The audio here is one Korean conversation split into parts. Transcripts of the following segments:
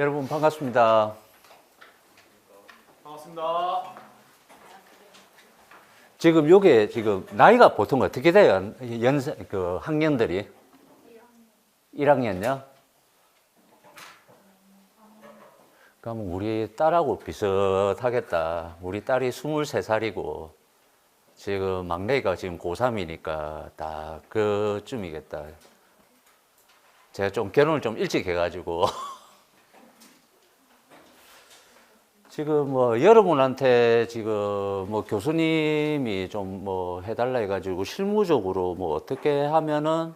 여러분 반갑습니다. 반갑습니다. 지금 요게 지금 나이가 보통 어떻게 돼요? 학년들이 1학년요? 그럼 우리 딸하고 비슷하겠다. 우리 딸이 23살이고 지금 막내가 지금 고3이니까 딱 그쯤이겠다. 제가 좀 결혼을 좀 일찍 해가지고 지금 뭐 여러분한테 지금 뭐 교수님이 좀 뭐 해달라 해가지고 실무적으로 뭐 어떻게 하면은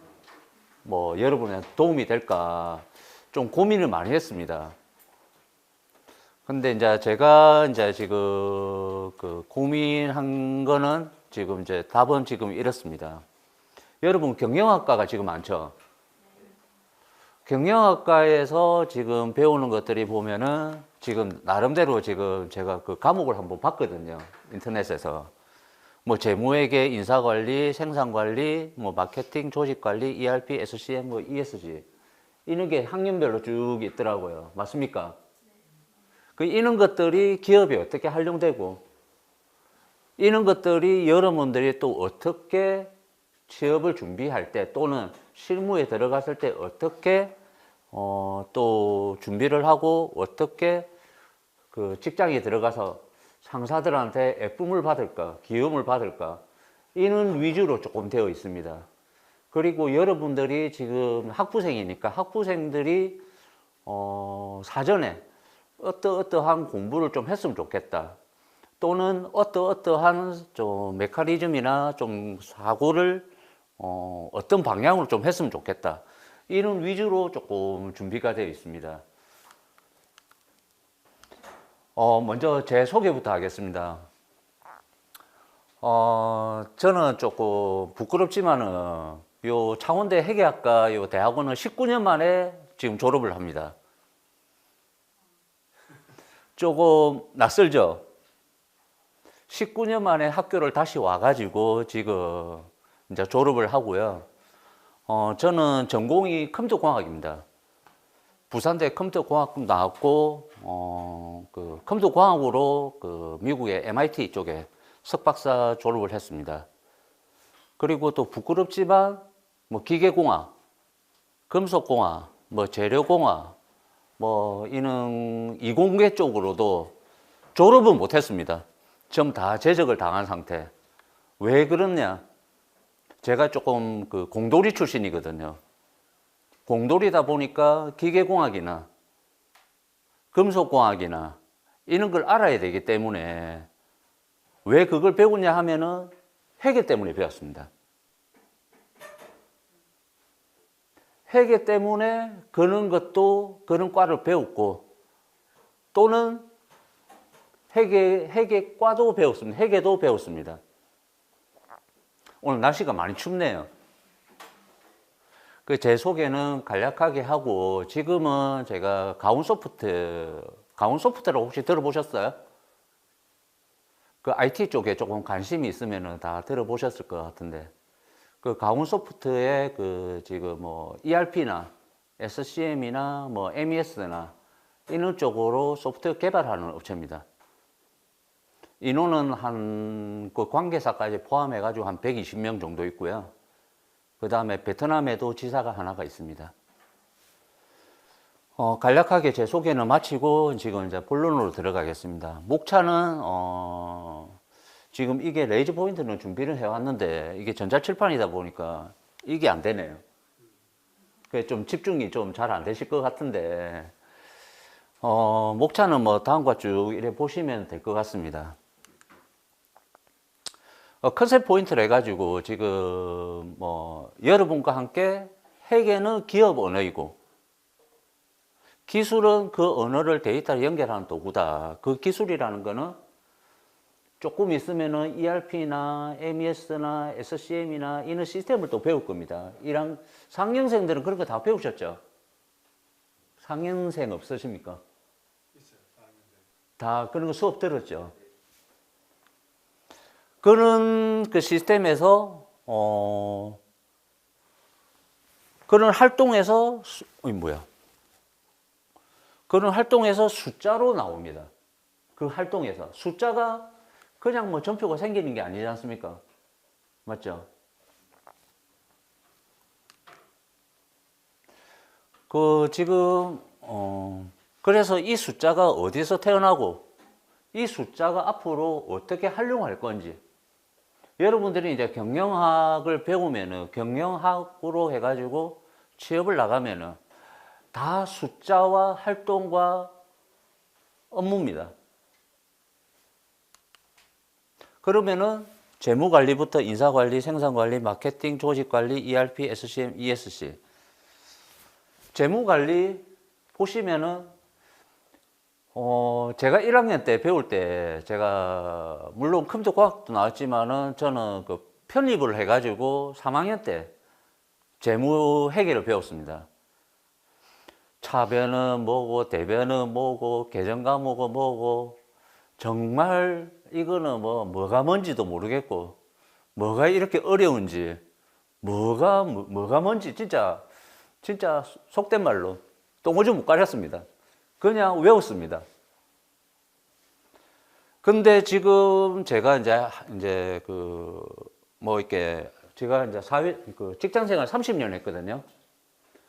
뭐 여러분한테 도움이 될까 좀 고민을 많이 했습니다. 근데 이제 제가 이제 지금 그 고민한 거는 지금 이제 답은 지금 이렇습니다. 여러분 경영학과가 지금 많죠? 경영학과에서 지금 배우는 것들이 보면은 지금 나름대로 지금 제가 그 과목을 한번 봤거든요. 인터넷에서. 뭐 재무회계, 인사관리, 생산관리, 뭐 마케팅, 조직관리, ERP, SCM, 뭐 ESG. 이런 게 학년별로 쭉 있더라고요. 맞습니까? 이런 것들이 기업에 어떻게 활용되고 이런 것들이 여러분들이 또 어떻게 취업을 준비할 때 또는 실무에 들어갔을 때 어떻게 또 준비를 하고 어떻게 그 직장에 들어가서 상사들한테 예쁨을 받을까 기움을 받을까 이런 위주로 조금 되어 있습니다. 그리고 여러분들이 지금 학부생이니까 학부생들이 사전에 어떠한 공부를 좀 했으면 좋겠다. 또는 어떠한 좀 메커니즘이나 좀 사고를 어떤 방향으로 좀 했으면 좋겠다. 이런 위주로 조금 준비가 되어 있습니다. 먼저 제 소개부터 하겠습니다. 저는 조금 부끄럽지만은 요 창원대 회계학과 요 대학원은 19년 만에 지금 졸업을 합니다. 조금 낯설죠? 19년 만에 학교를 다시 와가지고 지금 이제 졸업을 하고요. 저는 전공이 컴퓨터공학입니다. 부산대 컴퓨터공학 나왔고, 그 컴퓨터공학으로 그 미국의 MIT 쪽에 석박사 졸업을 했습니다. 그리고 또 부끄럽지만 뭐 기계공학, 금속공학, 뭐 재료공학, 뭐 이런 이공계 쪽으로도 졸업은 못했습니다. 전부 다 제적을 당한 상태. 왜 그러냐? 제가 조금 그 공돌이 출신이거든요. 공돌이다 보니까 기계공학이나 금속공학이나 이런 걸 알아야 되기 때문에 왜 그걸 배우냐 하면은 회계 때문에 배웠습니다. 회계 때문에 그런 과를 배웠고 또는 회계과도 배웠습니다. 회계도 배웠습니다. 오늘 날씨가 많이 춥네요. 제 소개는 간략하게 하고 지금은 제가 가온소프트라고 혹시 들어보셨어요? 그 IT 쪽에 조금 관심이 있으면 다 들어보셨을 것 같은데 그 가온소프트의 그 지금 뭐 ERP나 SCM이나 뭐 MES나 이런 쪽으로 소프트웨어 개발하는 업체입니다. 인원은 그 관계사까지 포함해가지고 한 120명 정도 있고요. 그 다음에 베트남에도 지사가 하나가 있습니다. 간략하게 제 소개는 마치고 지금 이제 본론으로 들어가겠습니다. 목차는, 지금 이게 레이저 포인트는 준비를 해왔는데 이게 전자칠판이다 보니까 이게 안 되네요. 그래서 좀 집중이 좀 잘 안 되실 것 같은데, 목차는 뭐 다음과 쭉 이래 보시면 될 것 같습니다. 컨셉 포인트를 해가지고 지금 뭐 여러분과 함께 회계는 기업 언어이고 기술은 그 언어를 데이터를 연결하는 도구다. 그 기술이라는 거는 조금 있으면은 ERP나 MES나 SCM이나 이런 시스템을 또 배울 겁니다. 이랑 상영생들은 그런 거 다 배우셨죠? 상영생 없으십니까? 있어요. 다 그런 거 수업 들었죠? 그런 그 시스템에서 그런 활동에서 뭐야? 그런 활동에서 숫자로 나옵니다. 그 활동에서 숫자가 그냥 뭐 점표가 생기는 게 아니지 않습니까? 맞죠? 그 지금 그래서 이 숫자가 어디서 태어나고 이 숫자가 앞으로 어떻게 활용할 건지 여러분들이 이제 경영학을 배우면은 경영학으로 해가지고 취업을 나가면은 다 숫자와 활동과 업무입니다. 그러면은 재무관리부터 인사관리, 생산관리, 마케팅, 조직관리, ERP, SCM, ESC. 재무관리 보시면은 제가 1학년 때 배울 때 제가 물론 컴퓨터과학도 나왔지만은 저는 그 편입을 해가지고 3학년 때 재무회계를 배웠습니다. 차변은 뭐고 대변은 뭐고 계정과목은 뭐고 정말 이거는 뭐가 뭔지도 모르겠고 뭐가 이렇게 어려운지 뭐가 뭔지 진짜 속된 말로 똥오줌 못 가렸습니다. 그냥 외웠습니다. 근데 지금 제가 이제 이렇게 제가 이제 직장 생활 30년 했거든요.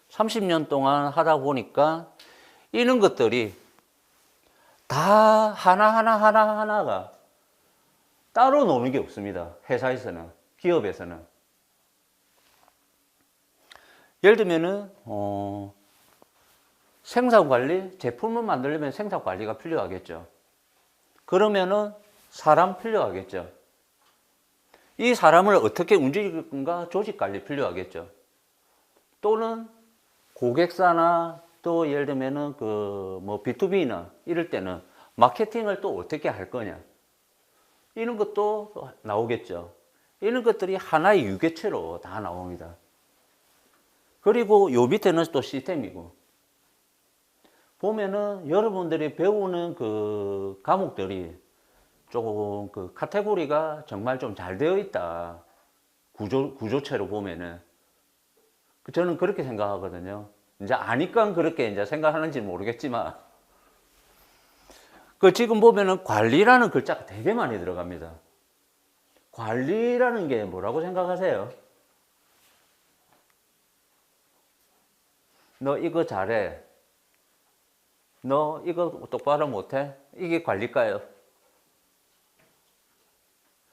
30년 동안 하다 보니까 이런 것들이 다 하나가 따로 노는 게 없습니다. 회사에서는, 기업에서는. 예를 들면은, 생산관리, 제품을 만들려면 생산관리가 필요하겠죠. 그러면은 사람 필요하겠죠. 이 사람을 어떻게 움직일 건가 조직관리 필요하겠죠. 또는 고객사나 또 예를 들면은 B2B나 이럴 때는 마케팅을 또 어떻게 할 거냐. 이런 것도 나오겠죠. 이런 것들이 하나의 유개체로 다 나옵니다. 그리고 요 밑에는 또 시스템이고. 보면은 여러분들이 배우는 그 과목들이 조금 그 카테고리가 정말 좀 잘 되어 있다. 구조체로 보면은. 저는 그렇게 생각하거든요. 이제 아니까 그렇게 이제 생각하는지 모르겠지만. 지금 보면은 관리라는 글자가 되게 많이 들어갑니다. 관리라는 게 뭐라고 생각하세요? 너 이거 잘해. 너 이거 똑바로 못해? 이게 관리일까요?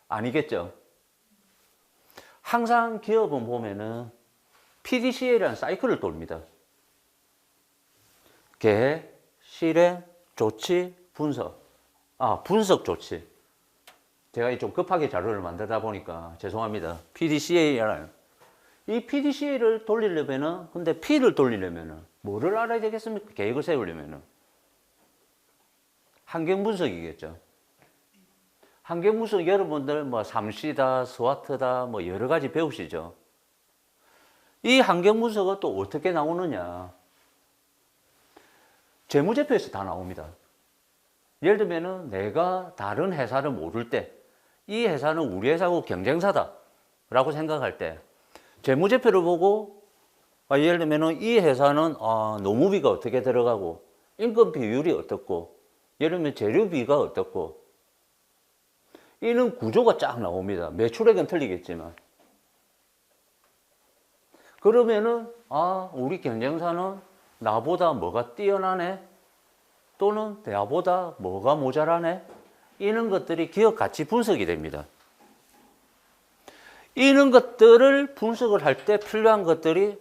아니겠죠. 항상 기업은 보면은 PDCA라는 사이클을 돌립니다. 계획, 실행, 조치, 분석. 분석 조치. 제가 좀 급하게 자료를 만들다 보니까 죄송합니다. PDCA라는. 이 PDCA를 돌리려면은, 근데 P를 돌리려면은, 뭐를 알아야 되겠습니까? 계획을 세우려면은. 환경 분석이겠죠. 환경 분석 여러분들 삼시다, 스와트다, 여러 가지 배우시죠. 이 환경 분석은 또 어떻게 나오느냐. 재무제표에서 다 나옵니다. 예를 들면은 내가 다른 회사를 모를 때, 이 회사는 우리 회사하고 경쟁사다 라고 생각할 때, 재무제표를 보고, 예를 들면은 이 회사는 노무비가 어떻게 들어가고, 임금 비율이 어떻고, 예를 들면 재료비가 어떻고, 이런 구조가 쫙 나옵니다. 매출액은 틀리겠지만. 그러면은, 우리 경쟁사는 나보다 뭐가 뛰어나네? 또는 나보다 뭐가 모자라네? 이런 것들이 기업 가치 분석이 됩니다. 이런 것들을 분석을 할 때 필요한 것들이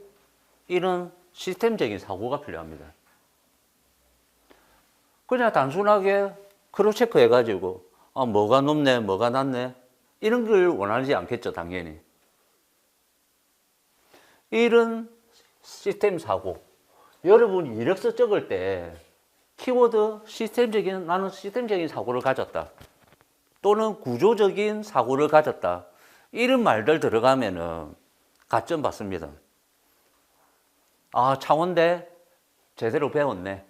이런 시스템적인 사고가 필요합니다. 그냥 단순하게 크로스체크 해가지고 뭐가 높네, 뭐가 낮네 이런 걸 원하지 않겠죠, 당연히. 이런 시스템 사고. 여러분이 이력서 적을 때 키워드 나는 시스템적인 사고를 가졌다. 또는 구조적인 사고를 가졌다. 이런 말들 들어가면은 가점 받습니다. 창원대 제대로 배웠네.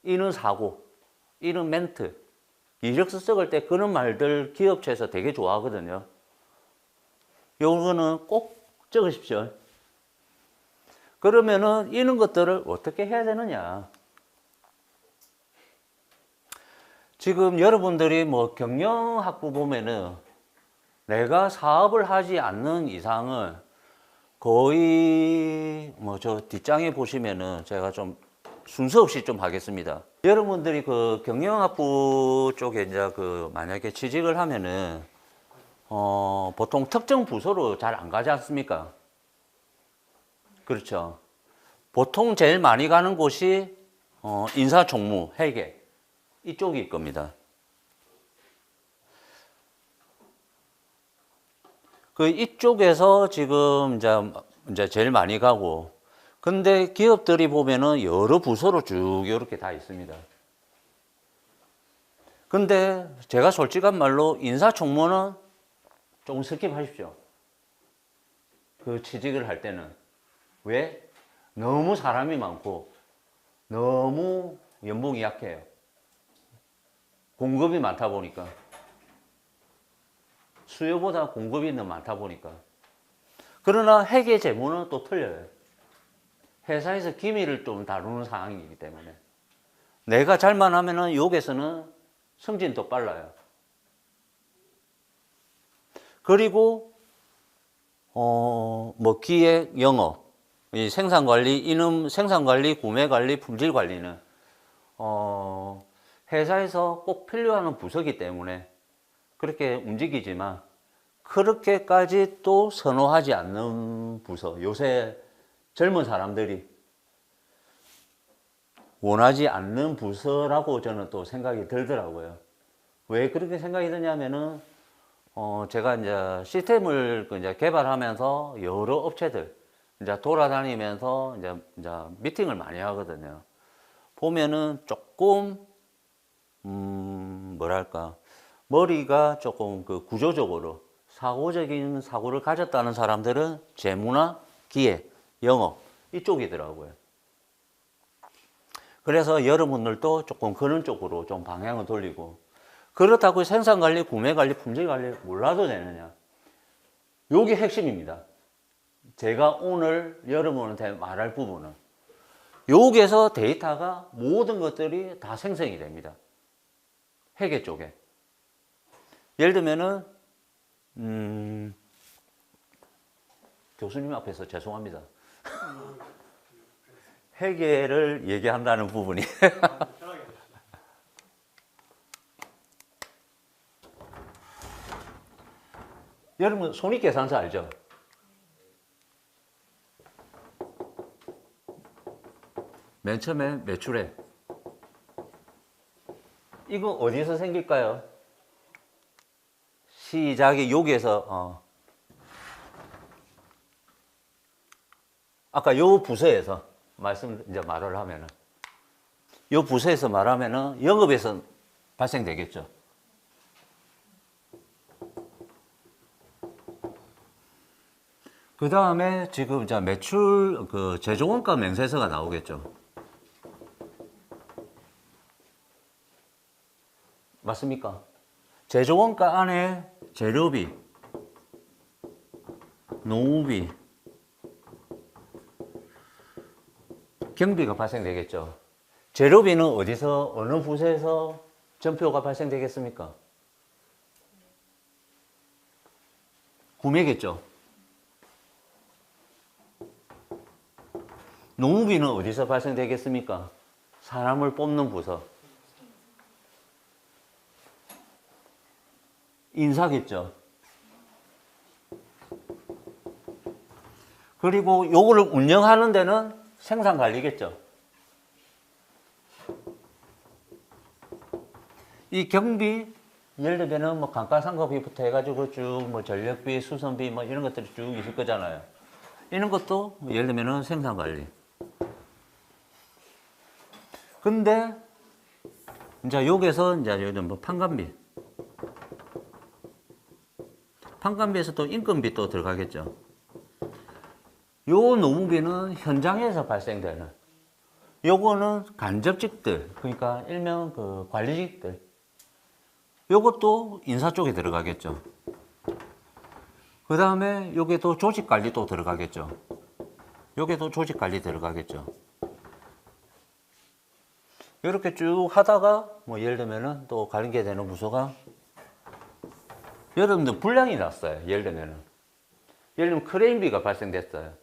이런 사고, 이런 멘트. 이력서 적을 때 그런 말들 기업체에서 되게 좋아하거든요. 요거는 꼭 적으십시오. 그러면은 이런 것들을 어떻게 해야 되느냐. 지금 여러분들이 뭐 경영학부 보면은 내가 사업을 하지 않는 이상은 거의 뭐 저 뒷장에 보시면은 제가 좀 순서 없이 좀 하겠습니다. 여러분들이 그 경영학부 쪽에 이제 그 만약에 취직을 하면은 보통 특정 부서로 잘 안 가지 않습니까? 그렇죠. 보통 제일 많이 가는 곳이 인사총무, 회계 이쪽일 겁니다. 그 이쪽에서 지금 이제 제일 많이 가고, 근데 기업들이 보면은 여러 부서로 쭉 이렇게 다 있습니다. 근데 제가 솔직한 말로 인사총무는 조금 스킵하십시오. 그 취직을 할 때는. 왜? 너무 사람이 많고 너무 연봉이 약해요. 공급이 많다 보니까. 수요보다 공급이 너무 많다 보니까. 그러나 회계 재무는 또 틀려요. 회사에서 기밀을 좀 다루는 상황이기 때문에 내가 잘만 하면은 여기서는 승진도 빨라요. 그리고 뭐 기획, 영업, 이 생산관리, 생산관리, 구매관리, 품질관리는 회사에서 꼭 필요한 부서이기 때문에 그렇게 움직이지만 그렇게까지 또 선호하지 않는 부서, 요새 젊은 사람들이 원하지 않는 부서라고 저는 또 생각이 들더라고요. 왜 그렇게 생각이 드냐면은 제가 이제 시스템을 이제 개발하면서 여러 업체들 이제 돌아다니면서 이제 미팅을 많이 하거든요. 보면은 조금 뭐랄까 머리가 조금 그 구조적으로 사고적인 사고를 가졌다는 사람들은 재무나 기획, 영업 이쪽이더라고요. 그래서 여러분들도 조금 그런 쪽으로 좀 방향을 돌리고, 그렇다고 생산관리, 구매관리, 품질관리 몰라도 되느냐? 요게 핵심입니다. 제가 오늘 여러분한테 말할 부분은 여기에서 데이터가 모든 것들이 다 생성이 됩니다. 회계 쪽에. 예를 들면은 교수님 앞에서 죄송합니다. 회계를 얘기한다는 부분이 여러분 손익계산서 알죠? 맨 처음에 매출액 이거 어디서 생길까요? 시작이 여기에서 아까 요 부서에서 이제 말을 하면은 요 부서에서 말하면은 영업에서 발생되겠죠. 그 다음에 지금 이제 매출 그 제조원가 명세서가 나오겠죠. 맞습니까? 제조원가 안에 재료비, 노무비, 경비가 발생되겠죠. 재료비는 어디서 어느 부서에서 전표가 발생되겠습니까? 구매겠죠. 노무비는 어디서 발생되겠습니까? 사람을 뽑는 부서. 인사겠죠. 그리고 요거를 운영하는 데는 생산관리겠죠. 이 경비, 예를 들면 뭐 감가상각비부터 해가지고 쭉 뭐 전력비, 수선비 뭐 이런 것들이 쭉 있을 거잖아요. 이런 것도 예를 들면 생산관리. 근데 이제 여기서 이제 뭐 판관비. 판관비에서 또 인건비 또 들어가겠죠. 요 노무비는 현장에서 발생되는, 요거는 간접직들, 그러니까 일명 그 관리직들, 요것도 인사 쪽에 들어가겠죠. 그 다음에 요게 또 조직관리 또 들어가겠죠. 요게 또 조직관리 들어가겠죠. 이렇게 쭉 하다가 뭐 예를 들면은 또 관계되는 부서가 여러분들 불량이 났어요. 예를 들면 크레임비가 발생됐어요.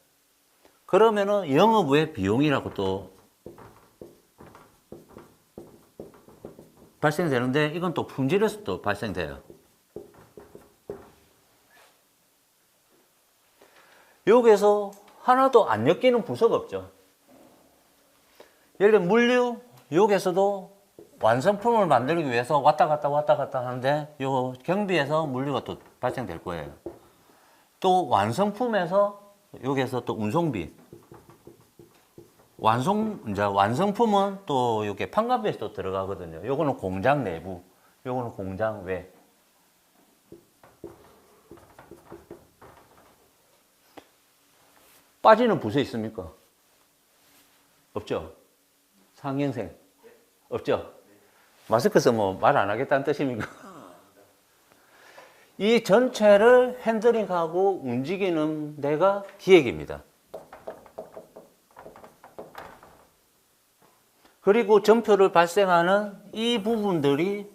그러면은 영업외 비용이라고 또 발생되는데 이건 또 품질에서 또 발생돼요. 여기에서 하나도 안 엮이는 부서가 없죠. 예를 들면 물류 여기에서도 완성품을 만들기 위해서 왔다 갔다 하는데 요 경비에서 물류가 또 발생될 거예요. 또 완성품에서 여기에서 또 운송비, 이제 완성품은 또 이게 판관비에서 또 들어가거든요. 요거는 공장 내부, 요거는 공장 외. 빠지는 부서 있습니까? 없죠? 상영생 없죠? 마스크 쓰면 말 안 하겠다는 뜻입니까? 이 전체를 핸들링하고 움직이는 데가 기획입니다. 그리고 점표를 발생하는 이 부분들이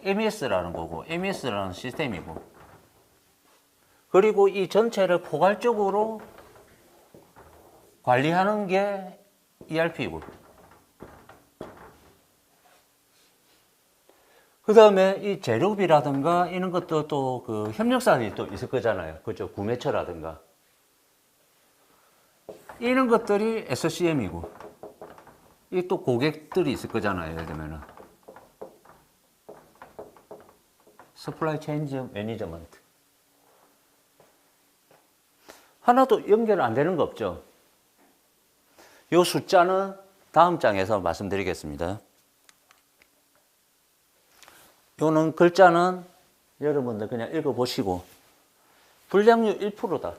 MES라는 거고, MES라는 시스템이고, 그리고 이 전체를 포괄적으로 관리하는 게 ERP이고, 그 다음에 이 재료비라든가 이런 것도 또 그 협력사들이 또 있을 거잖아요. 그죠? 구매처라든가. 이런 것들이 SCM이고, 이 또 고객들이 있을 거잖아요. 예를 들면은. Supply Chain Management. 하나도 연결 안 되는 거 없죠? 이 숫자는 다음 장에서 말씀드리겠습니다. 요는 글자는 여러분들 그냥 읽어보시고, 불량률 1%다.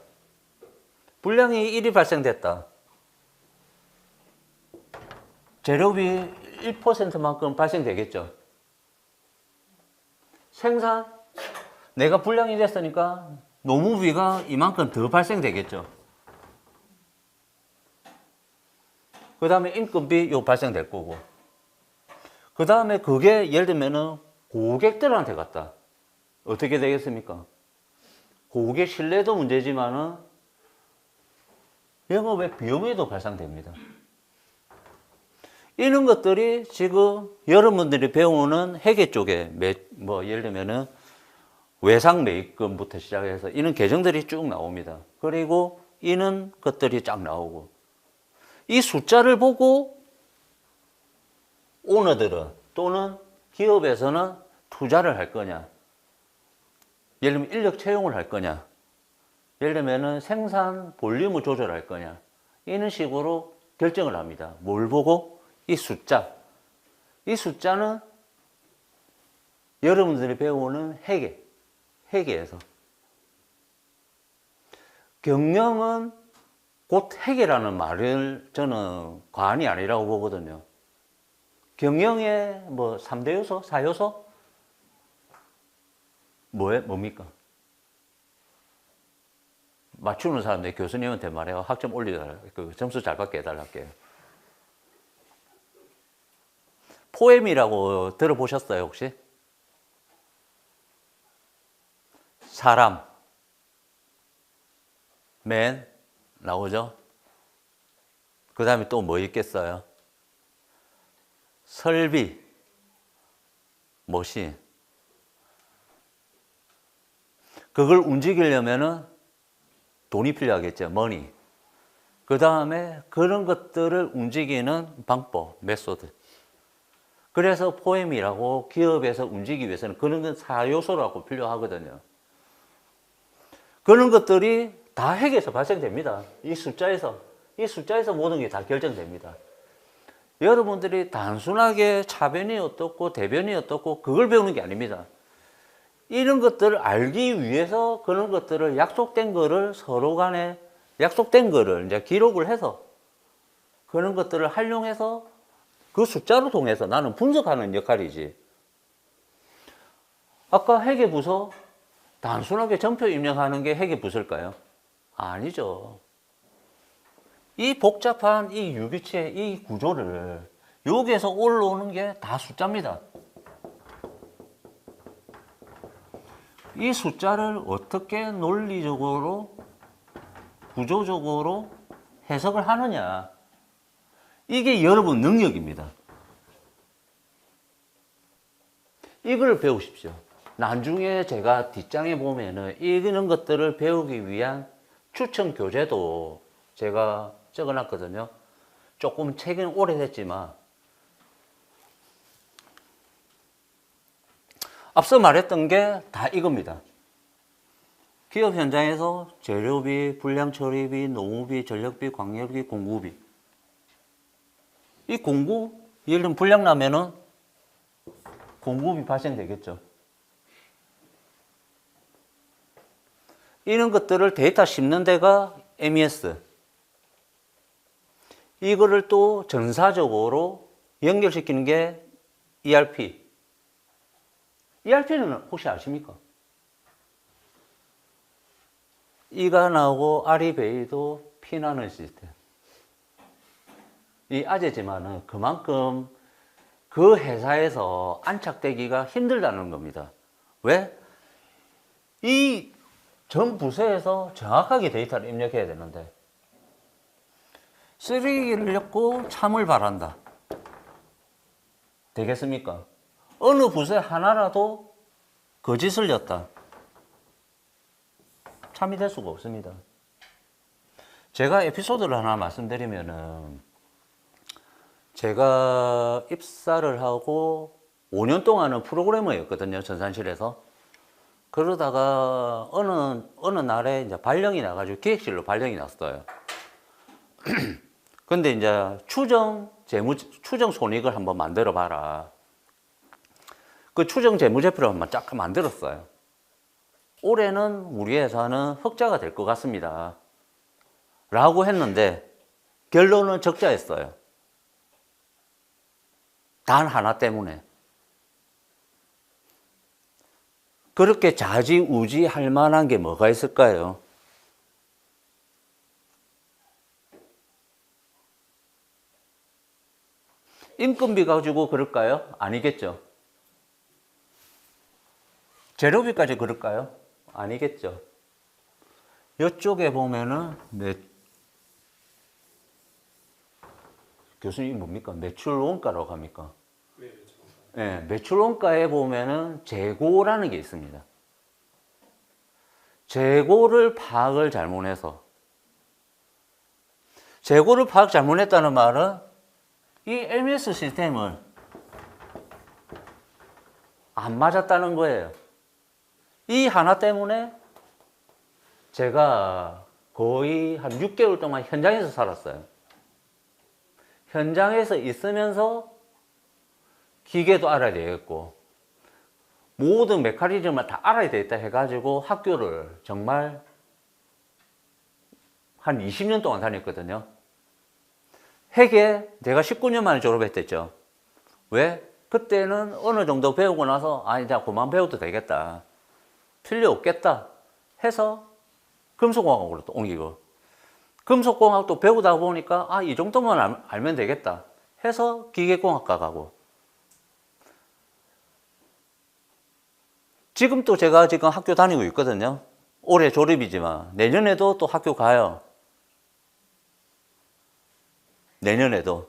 불량이 1이 발생됐다. 재료비 1%만큼 발생되겠죠. 생산, 내가 불량이 됐으니까 노무비가 이만큼 더 발생되겠죠. 그 다음에 인건비 요 발생될 거고. 그 다음에 그게 예를 들면은 고객들한테 갔다. 어떻게 되겠습니까? 고객 신뢰도 문제지만은 영업의 비용에도 발생됩니다. 이런 것들이 지금 여러분들이 배우는 회계 쪽에 뭐 예를 들면은 외상 매입금부터 시작해서 이런 계정들이 쭉 나옵니다. 그리고 이런 것들이 쫙 나오고, 이 숫자를 보고 오너들은 또는 기업에서는 투자를 할 거냐, 예를 들면 인력 채용을 할 거냐, 예를 들면 생산 볼륨을 조절할 거냐, 이런 식으로 결정을 합니다. 뭘 보고? 이 숫자. 이 숫자는 여러분들이 배우는 회계에서. 경영은 곧 회계라는 말을 저는 과언이 아니라고 보거든요. 경영의 뭐 3대 요소, 4요소? 뭡니까? 맞추는 사람들 교수님한테 말해요. 학점 올려달라. 그 점수 잘 받게 해달라 할게요. 포엠이라고 들어보셨어요, 혹시? 사람, 맨, 나오죠? 그 다음에 또 뭐 있겠어요? 설비, 머신. 그걸 움직이려면은 돈이 필요하겠죠, 머니. 그 다음에 그런 것들을 움직이는 방법, 메소드. 그래서 포엠이라고 기업에서 움직이기 위해서는 그런 건 4요소라고 필요하거든요. 그런 것들이 다 회계에서 발생됩니다. 이 숫자에서 모든 게 다 결정됩니다. 여러분들이 단순하게 차변이 어떻고 대변이 어떻고 그걸 배우는 게 아닙니다. 이런 것들을 알기 위해서 그런 것들을 약속된 거를 서로 간에 약속된 거를 이제 기록을 해서 그런 것들을 활용해서 그 숫자로 통해서 나는 분석하는 역할이지. 아까 회계부서 단순하게 점표 입력하는 게 회계부서일까요? 아니죠. 이 복잡한 이 유기체의 이 구조를 여기에서 올라오는 게 다 숫자입니다. 이 숫자를 어떻게 논리적으로, 구조적으로 해석을 하느냐. 이게 여러분 능력입니다. 이걸 배우십시오. 나중에 제가 뒷장에 보면은 이런 것들을 배우기 위한 추천 교재도 제가 적어놨거든요. 조금 책은 오래됐지만 앞서 말했던 게 다 이겁니다. 기업 현장에서 재료비, 불량 처리비, 노무비, 전력비, 광열비, 공구비. 이 공구, 예를 들면 불량 나면은 공구비 발생되겠죠. 이런 것들을 데이터 씹는 데가 MES. 이거를 또 전사적으로 연결시키는 게 ERP. ERP는 혹시 아십니까? E가 나오고 R이 베이도 P나는 시스템. 이 아재지만은 그만큼 그 회사에서 안착되기가 힘들다는 겁니다. 왜? 이 전 부서에서 정확하게 데이터를 입력해야 되는데 쓰레기를 엮고 참을 바란다. 되겠습니까? 어느 부서에 하나라도 거짓을 였다. 참이 될 수가 없습니다. 제가 에피소드를 하나 말씀드리면은 제가 입사를 하고 5년 동안은 프로그래머였거든요. 전산실에서. 그러다가 어느 날에 이제 발령이 나가지고 기획실로 발령이 났어요. 근데 이제 추정 손익을 한번 만들어 봐라. 그 추정 재무제표를 한번 쫙 만들었어요. 올해는 우리 회사는 흑자가 될 것 같습니다. 라고 했는데 결론은 적자였어요. 단 하나 때문에. 그렇게 좌지우지할 만한 게 뭐가 있을까요? 인건비 가지고 그럴까요? 아니겠죠. 재료비까지 그럴까요? 아니겠죠. 이쪽에 보면은 교수님 뭡니까? 매출 원가라고 합니까? 네, 매출 원가에 보면은 재고라는 게 있습니다. 재고를 파악을 잘못해서 재고를 파악 잘못했다는 말은 이 MES 시스템을 안 맞았다는 거예요. 이 하나 때문에 제가 거의 한 6개월 동안 현장에서 살았어요. 현장에서 있으면서 기계도 알아야 되겠고 모든 메커니즘을 다 알아야 되겠다 해가지고 학교를 정말 한 20년 동안 다녔거든요. 회계 제가 19년 만에 졸업했댔죠. 왜? 그때는 어느 정도 배우고 나서 이제 그만 배워도 되겠다. 필요 없겠다 해서 금속공학으로 또 옮기고 금속공학도 배우다 보니까 이 정도만 알면 되겠다 해서 기계공학과 가고 지금 또 제가 지금 학교 다니고 있거든요. 올해 졸업이지만 내년에도 또 학교 가요. 내년에도.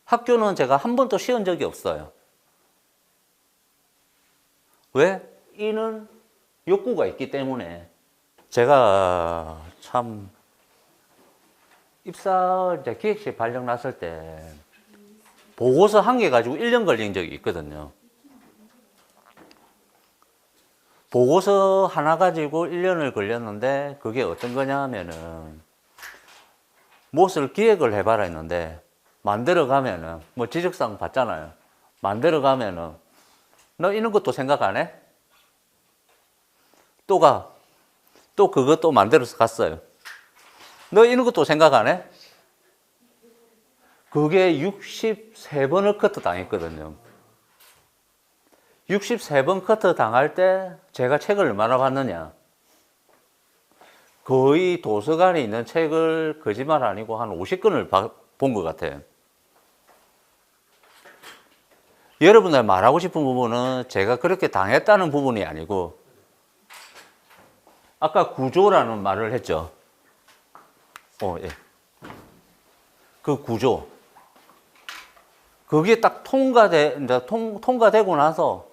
학교는 제가 한 번도 쉬은 적이 없어요. 왜? 이는 욕구가 있기 때문에. 제가 참 입사 이제 기획실 발령 났을 때 보고서 한 개 가지고 1년 걸린 적이 있거든요. 보고서 하나 가지고 1년을 걸렸는데 그게 어떤 거냐 하면은 무엇을 기획을 해봐라 했는데 만들어 가면은 뭐 지적사항 받잖아요. 만들어 가면은 너 이런 것도 생각 안 해? 또 가. 또 그것도 만들어서 갔어요. 너 이런 것도 생각 안 해? 그게 63번을 커트 당했거든요. 63번 커트 당할 때 제가 책을 얼마나 봤느냐. 거의 도서관에 있는 책을 거짓말 아니고 한 50권을 본 것 같아요. 여러분들 말하고 싶은 부분은 제가 그렇게 당했다는 부분이 아니고, 아까 구조라는 말을 했죠. 예. 그 구조. 그게 딱 통과되고 나서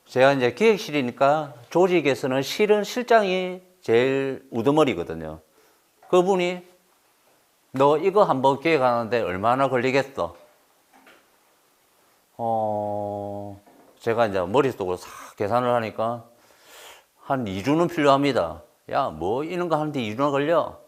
제가 이제 기획실이니까 조직에서는 실은 실장이 제일 우두머리거든요. 그분이 너 이거 한번 기획하는데 얼마나 걸리겠어? 제가 이제 머릿속으로 싹 계산을 하니까 한 2주는 필요합니다. 야, 뭐 이런 거 하는데 2주나 걸려?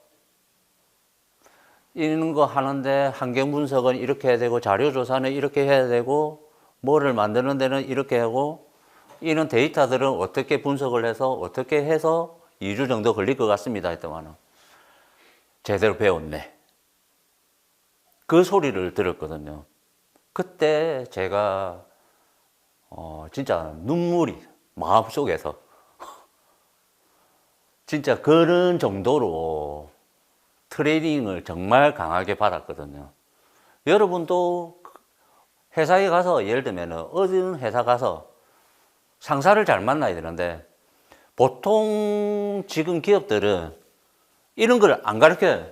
이런 거 하는데 환경 분석은 이렇게 해야 되고 자료 조사는 이렇게 해야 되고 뭐를 만드는 데는 이렇게 하고 이런 데이터들은 어떻게 분석을 해서 어떻게 해서 2주 정도 걸릴 것 같습니다 했더만은 제대로 배웠네. 그 소리를 들었거든요. 그때 제가 진짜 눈물이 마음속에서 진짜 그런 정도로 트레이닝을 정말 강하게 받았거든요. 여러분도 회사에 가서 예를 들면 어느 회사 가서 상사를 잘 만나야 되는데 보통 지금 기업들은 이런 걸 안 가르쳐요.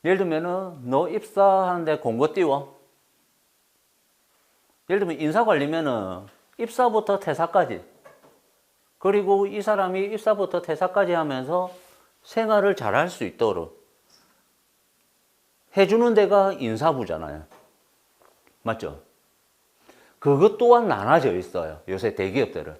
예를 들면 너 입사하는데 공고 띄워. 예를 들면 인사관리면은 입사부터 퇴사까지, 그리고 이 사람이 입사부터 퇴사까지 하면서 생활을 잘할 수 있도록 해주는 데가 인사부잖아요. 맞죠? 그것 또한 나눠져 있어요. 요새 대기업들은.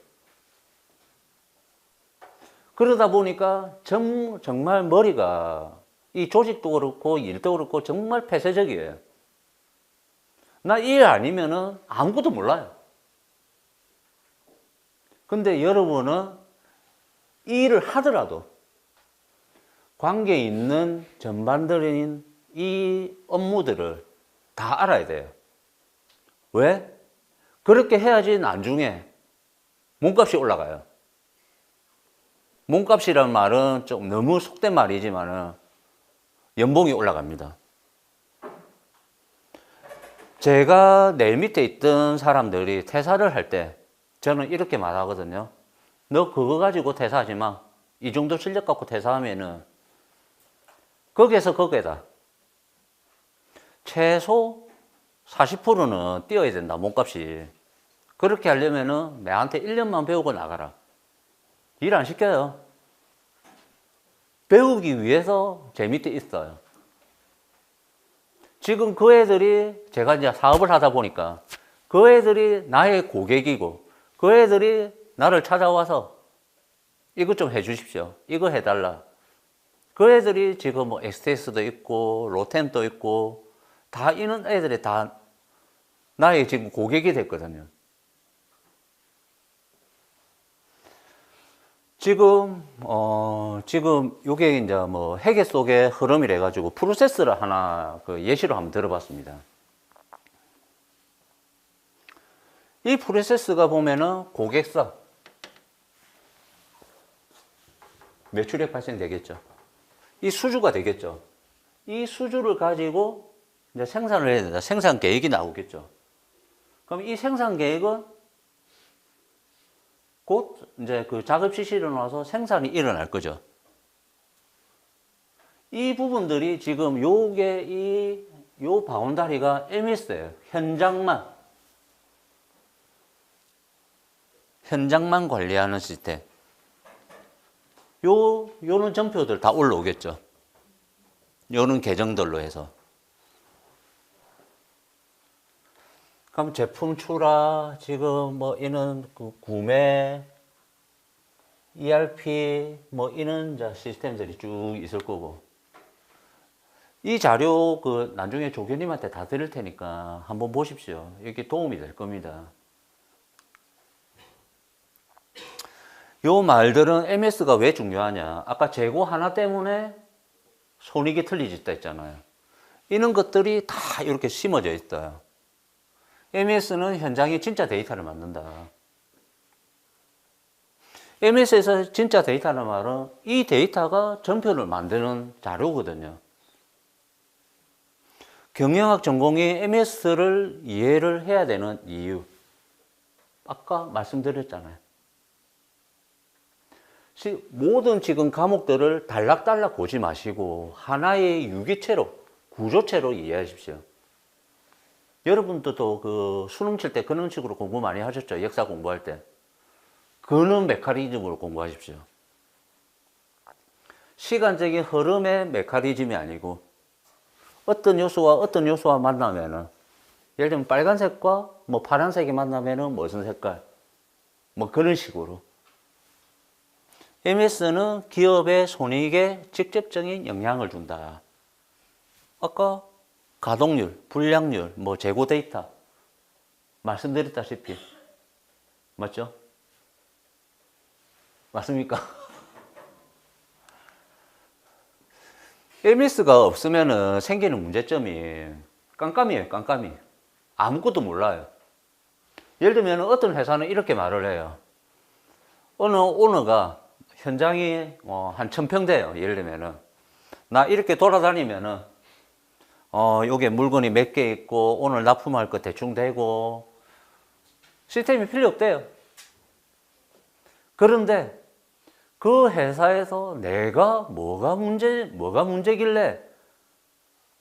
그러다 보니까 정말 머리가 이 조직도 그렇고 일도 그렇고 정말 폐쇄적이에요. 나 일 아니면은 아무것도 몰라요. 근데 여러분은 이 일을 하더라도 관계 있는 전반들인 이 업무들을 다 알아야 돼요. 왜? 그렇게 해야지 나중에 몸값이 올라가요. 몸값이란 말은 좀 너무 속된 말이지만은 연봉이 올라갑니다. 제가 내 밑에 있던 사람들이 퇴사를 할 때 저는 이렇게 말하거든요. 너 그거 가지고 퇴사하지 마. 이 정도 실력 갖고 퇴사하면은 거기에서 거기에다 최소 40%는 뛰어야 된다, 몸값이. 그렇게 하려면은 내한테 1년만 배우고 나가라. 일 안 시켜요. 배우기 위해서 제 밑에 있어요. 지금 그 애들이 제가 이제 사업을 하다 보니까 그 애들이 나의 고객이고 그 애들이 나를 찾아와서 이것 좀 해주십시오. 이거 해달라. 그 애들이 지금 뭐 엑스테스도 있고 로템도 있고 다 이런 애들이 다 나의 지금 고객이 됐거든요. 지금 요게 이제 뭐 회계 속의 흐름이래 가지고 프로세스를 하나 그 예시로 한번 들어봤습니다. 이 프로세스가 보면은 고객사 매출액 발생되겠죠. 이 수주가 되겠죠. 이 수주를 가지고 이제 생산을 해야 된다. 생산 계획이 나오겠죠. 그럼 이 생산 계획은 곧 이제 그 작업 실시로 나와서 생산이 일어날 거죠. 이 부분들이 지금 요게 요 바운다리가 MS예요. 현장만 관리하는 시스템. 요런 점표들 다 올라오겠죠. 요런 계정들로 해서. 그럼 제품 출하, 지금 뭐 이런 그 구매, ERP 뭐 이런 시스템들이 쭉 있을 거고. 이 자료 그 나중에 조교님한테 다 드릴 테니까 한번 보십시오. 이게 도움이 될 겁니다. 요 말들은 MS가 왜 중요하냐? 아까 재고 하나 때문에 손익이 틀리졌다 했잖아요. 이런 것들이 다 이렇게 심어져 있어요. MS는 현장에 진짜 데이터를 만든다. MS에서 진짜 데이터란 말은 이 데이터가 전표를 만드는 자료거든요. 경영학 전공이 MS를 이해를 해야 되는 이유. 아까 말씀드렸잖아요. 모든 지금 과목들을 단락단락 보지 마시고 하나의 유기체로, 구조체로 이해하십시오. 여러분들도 그 수능 칠 때 그런 식으로 공부 많이 하셨죠? 역사 공부할 때. 그런 메커니즘으로 공부하십시오. 시간적인 흐름의 메커니즘이 아니고 어떤 요소와 만나면은 예를 들면 빨간색과 뭐 파란색이 만나면은 무슨 색깔? 뭐 그런 식으로. MS는 기업의 손익에 직접적인 영향을 준다. 아까 가동률, 불량률, 뭐 재고 데이터 말씀드렸다시피 맞죠? 맞습니까? MS가 없으면 생기는 문제점이 깜깜이에요, 깜깜이. 아무것도 몰라요. 예를 들면 어떤 회사는 이렇게 말을 해요. 어느 오너가 현장이 한 1000평 돼요. 예를 들면은 나 이렇게 돌아다니면은 요게 물건이 몇 개 있고 오늘 납품할 거 대충 되고 시스템이 필요 없대요. 그런데 그 회사에서 내가 뭐가 문제길래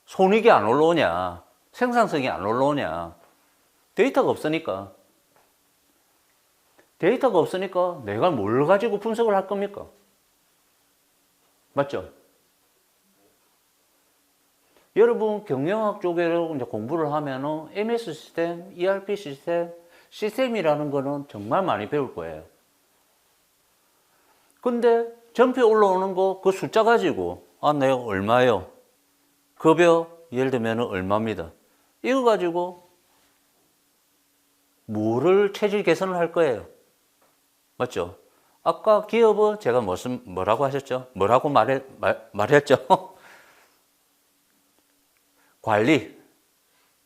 손익이 안 올라오냐, 생산성이 안 올라오냐. 데이터가 없으니까. 데이터가 없으니까 내가 뭘 가지고 분석을 할 겁니까? 맞죠? 여러분 경영학 쪽으로 이제 공부를 하면은 MS 시스템, ERP 시스템이라는 거는 정말 많이 배울 거예요. 근데 전표 올라오는 거 그 숫자 가지고 내가 얼마요? 급여 예를 들면 얼마입니다. 이거 가지고 뭐를 체질 개선을 할 거예요? 맞죠? 아까 기업은 제가 뭐라고 하셨죠? 뭐라고 말했죠? 관리,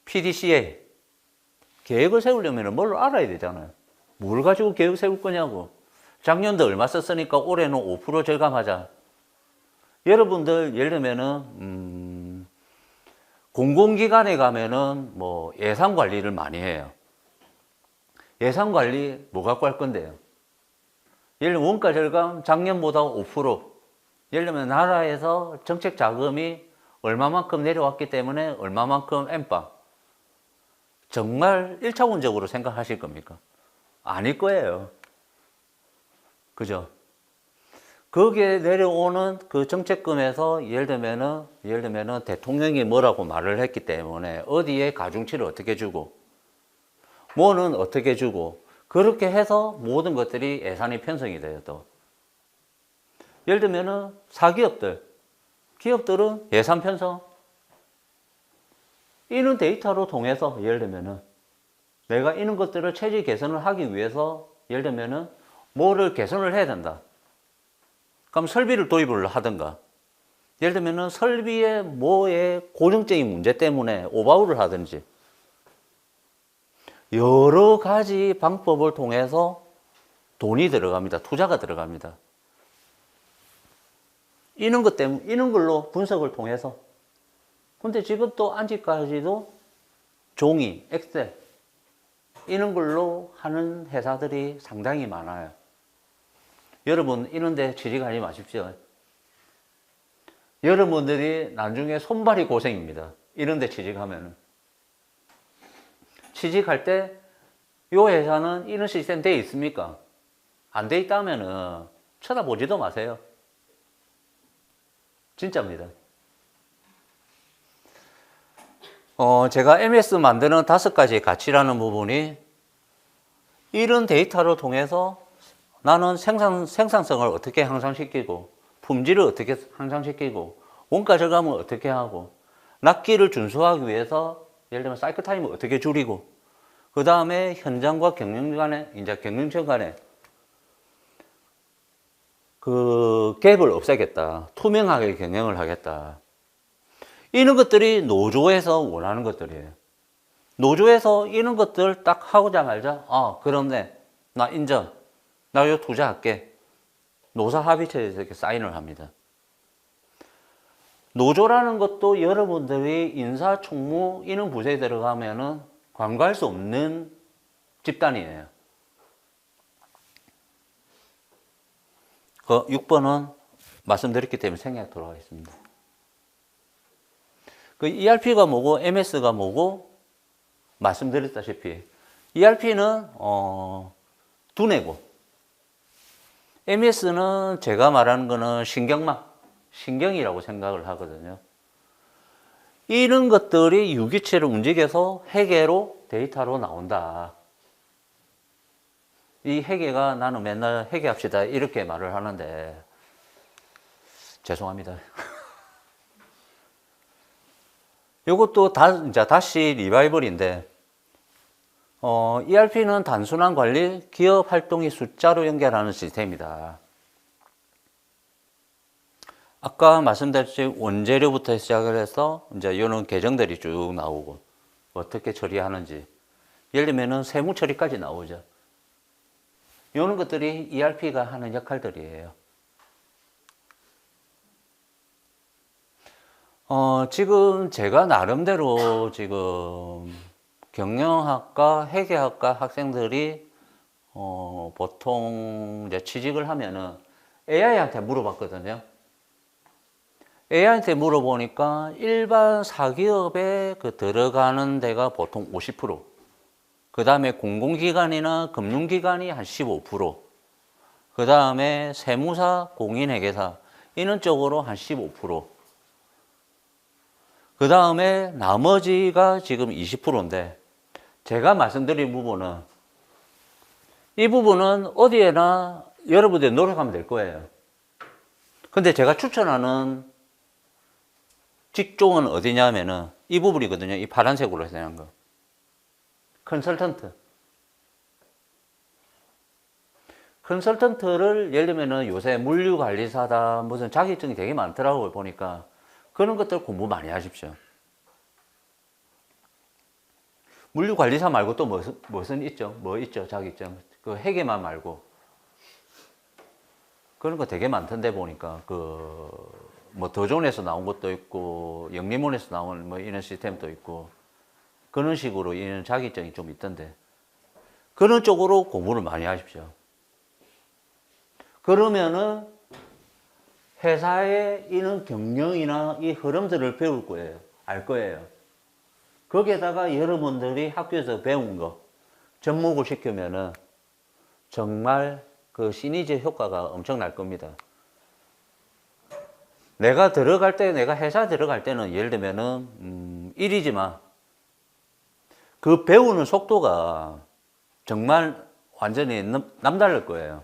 PDCA. 계획을 세우려면 뭘 알아야 되잖아요. 뭘 가지고 계획 세울 거냐고. 작년도 얼마 썼으니까 올해는 5% 절감하자. 여러분들 예를 들면은 공공기관에 가면은 뭐 예산 관리를 많이 해요. 예산 관리 뭐 갖고 할 건데요? 예를 들면 원가 절감 작년보다 5%. 예를 들면 나라에서 정책 자금이 얼마만큼 내려왔기 때문에 얼마만큼 엠빵. 정말 1차원적으로 생각하실 겁니까? 아닐 거예요. 그죠? 거기에 내려오는 그 정책금에서 예를 들면은 대통령이 뭐라고 말을 했기 때문에 어디에 가중치를 어떻게 주고 뭐는 어떻게 주고 그렇게 해서 모든 것들이 예산이 편성이 돼요. 또 예를 들면은 기업들은 예산 편성 이런 데이터로 통해서 예를 들면은 내가 이런 것들을 체질 개선을 하기 위해서 예를 들면은 뭐를 개선을 해야 된다. 그럼 설비를 도입을 하든가 예를 들면은 설비의 뭐의 고정적인 문제 때문에 오버홀을 하든지 여러 가지 방법을 통해서 돈이 들어갑니다. 투자가 들어갑니다. 이런 것 때문에 이런 걸로 분석을 통해서 근데 지금 또 아직까지도 종이, 엑셀 이런 걸로 하는 회사들이 상당히 많아요. 여러분 이런 데 취직하지 마십시오. 여러분들이 나중에 손발이 고생입니다. 이런 데 취직하면은. 취직할 때 이 회사는 이런 시스템 돼 있습니까? 안 돼 있다면은 쳐다보지도 마세요. 진짜입니다. 제가 MS 만드는 5가지 가치라는 부분이 이런 데이터를 통해서 나는 생산성을 어떻게 향상시키고 품질을 어떻게 향상시키고 원가 절감을 어떻게 하고 납기를 준수하기 위해서 예를 들면 사이클 타임을 어떻게 줄이고 그 다음에 현장과 경영청 간에 그 갭을 없애겠다. 투명하게 경영을 하겠다. 이런 것들이 노조에서 원하는 것들이에요. 노조에서 이런 것들 딱 하고자 말자 그런데 나 인정. 나 이거 투자할게. 노사 합의체에서 이렇게 사인을 합니다. 노조라는 것도 여러분들이 인사, 총무, 이런 부서에 들어가면은 관과할 수 없는 집단이에요. 그 6번은 말씀드렸기 때문에 생략하도록 하겠습니다. 그 ERP가 뭐고 MS가 뭐고 말씀드렸다시피 ERP는 두뇌고 MS는 제가 말하는 거는 신경이라고 생각을 하거든요. 이런 것들이 유기체를 움직여서 회계로 데이터로 나온다. 이 회계가 나는 맨날 회계합시다 이렇게 말을 하는데 죄송합니다. 이것도 다시 리바이벌인데 ERP는 단순한 관리, 기업 활동이 숫자로 연결하는 시스템이다. 아까 말씀드렸듯이 원재료부터 시작을 해서 이제 이런 계정들이 쭉 나오고 어떻게 처리하는지 예를 들면은 세무 처리까지 나오죠. 이런 것들이 ERP가 하는 역할들이에요. 지금 제가 나름대로 지금 경영학과, 회계학과 학생들이 보통 이제 취직을 하면은 AI한테 물어봤거든요. AI한테 물어보니까 일반 사기업에 들어가는 데가 보통 50%, 그 다음에 공공기관이나 금융기관이 한 15%, 그 다음에 세무사, 공인회계사 이런 쪽으로 한 15%, 그 다음에 나머지가 지금 20%인데 제가 말씀드린 부분은 이 부분은 어디에나 여러분들이 노력하면 될 거예요. 근데 제가 추천하는 직종은 어디냐면은 이 부분이거든요. 이 파란색으로 해서 한 거. 컨설턴트를 예를 들면은 요새 물류관리사다 무슨 자격증이 되게 많더라고요. 보니까 그런 것들 공부 많이 하십시오. 물류관리사 말고 또 무슨 있죠? 뭐 있죠? 자격증. 그 회계만 말고. 그런 거 되게 많던데 보니까 뭐 더존에서 나온 것도 있고 영리몬에서 나온 뭐 이런 시스템도 있고 그런 식으로 이런 자격증이 좀 있던데 그런 쪽으로 공부를 많이 하십시오. 그러면은 회사의 이런 경영이나 이 흐름들을 배울 거예요. 알 거예요. 거기에다가 여러분들이 학교에서 배운 거 접목을 시키면은 정말 그 시너지 효과가 엄청날 겁니다. 내가 회사 들어갈 때는 예를 들면은, 일이지만 그 배우는 속도가 정말 완전히 남다를 거예요.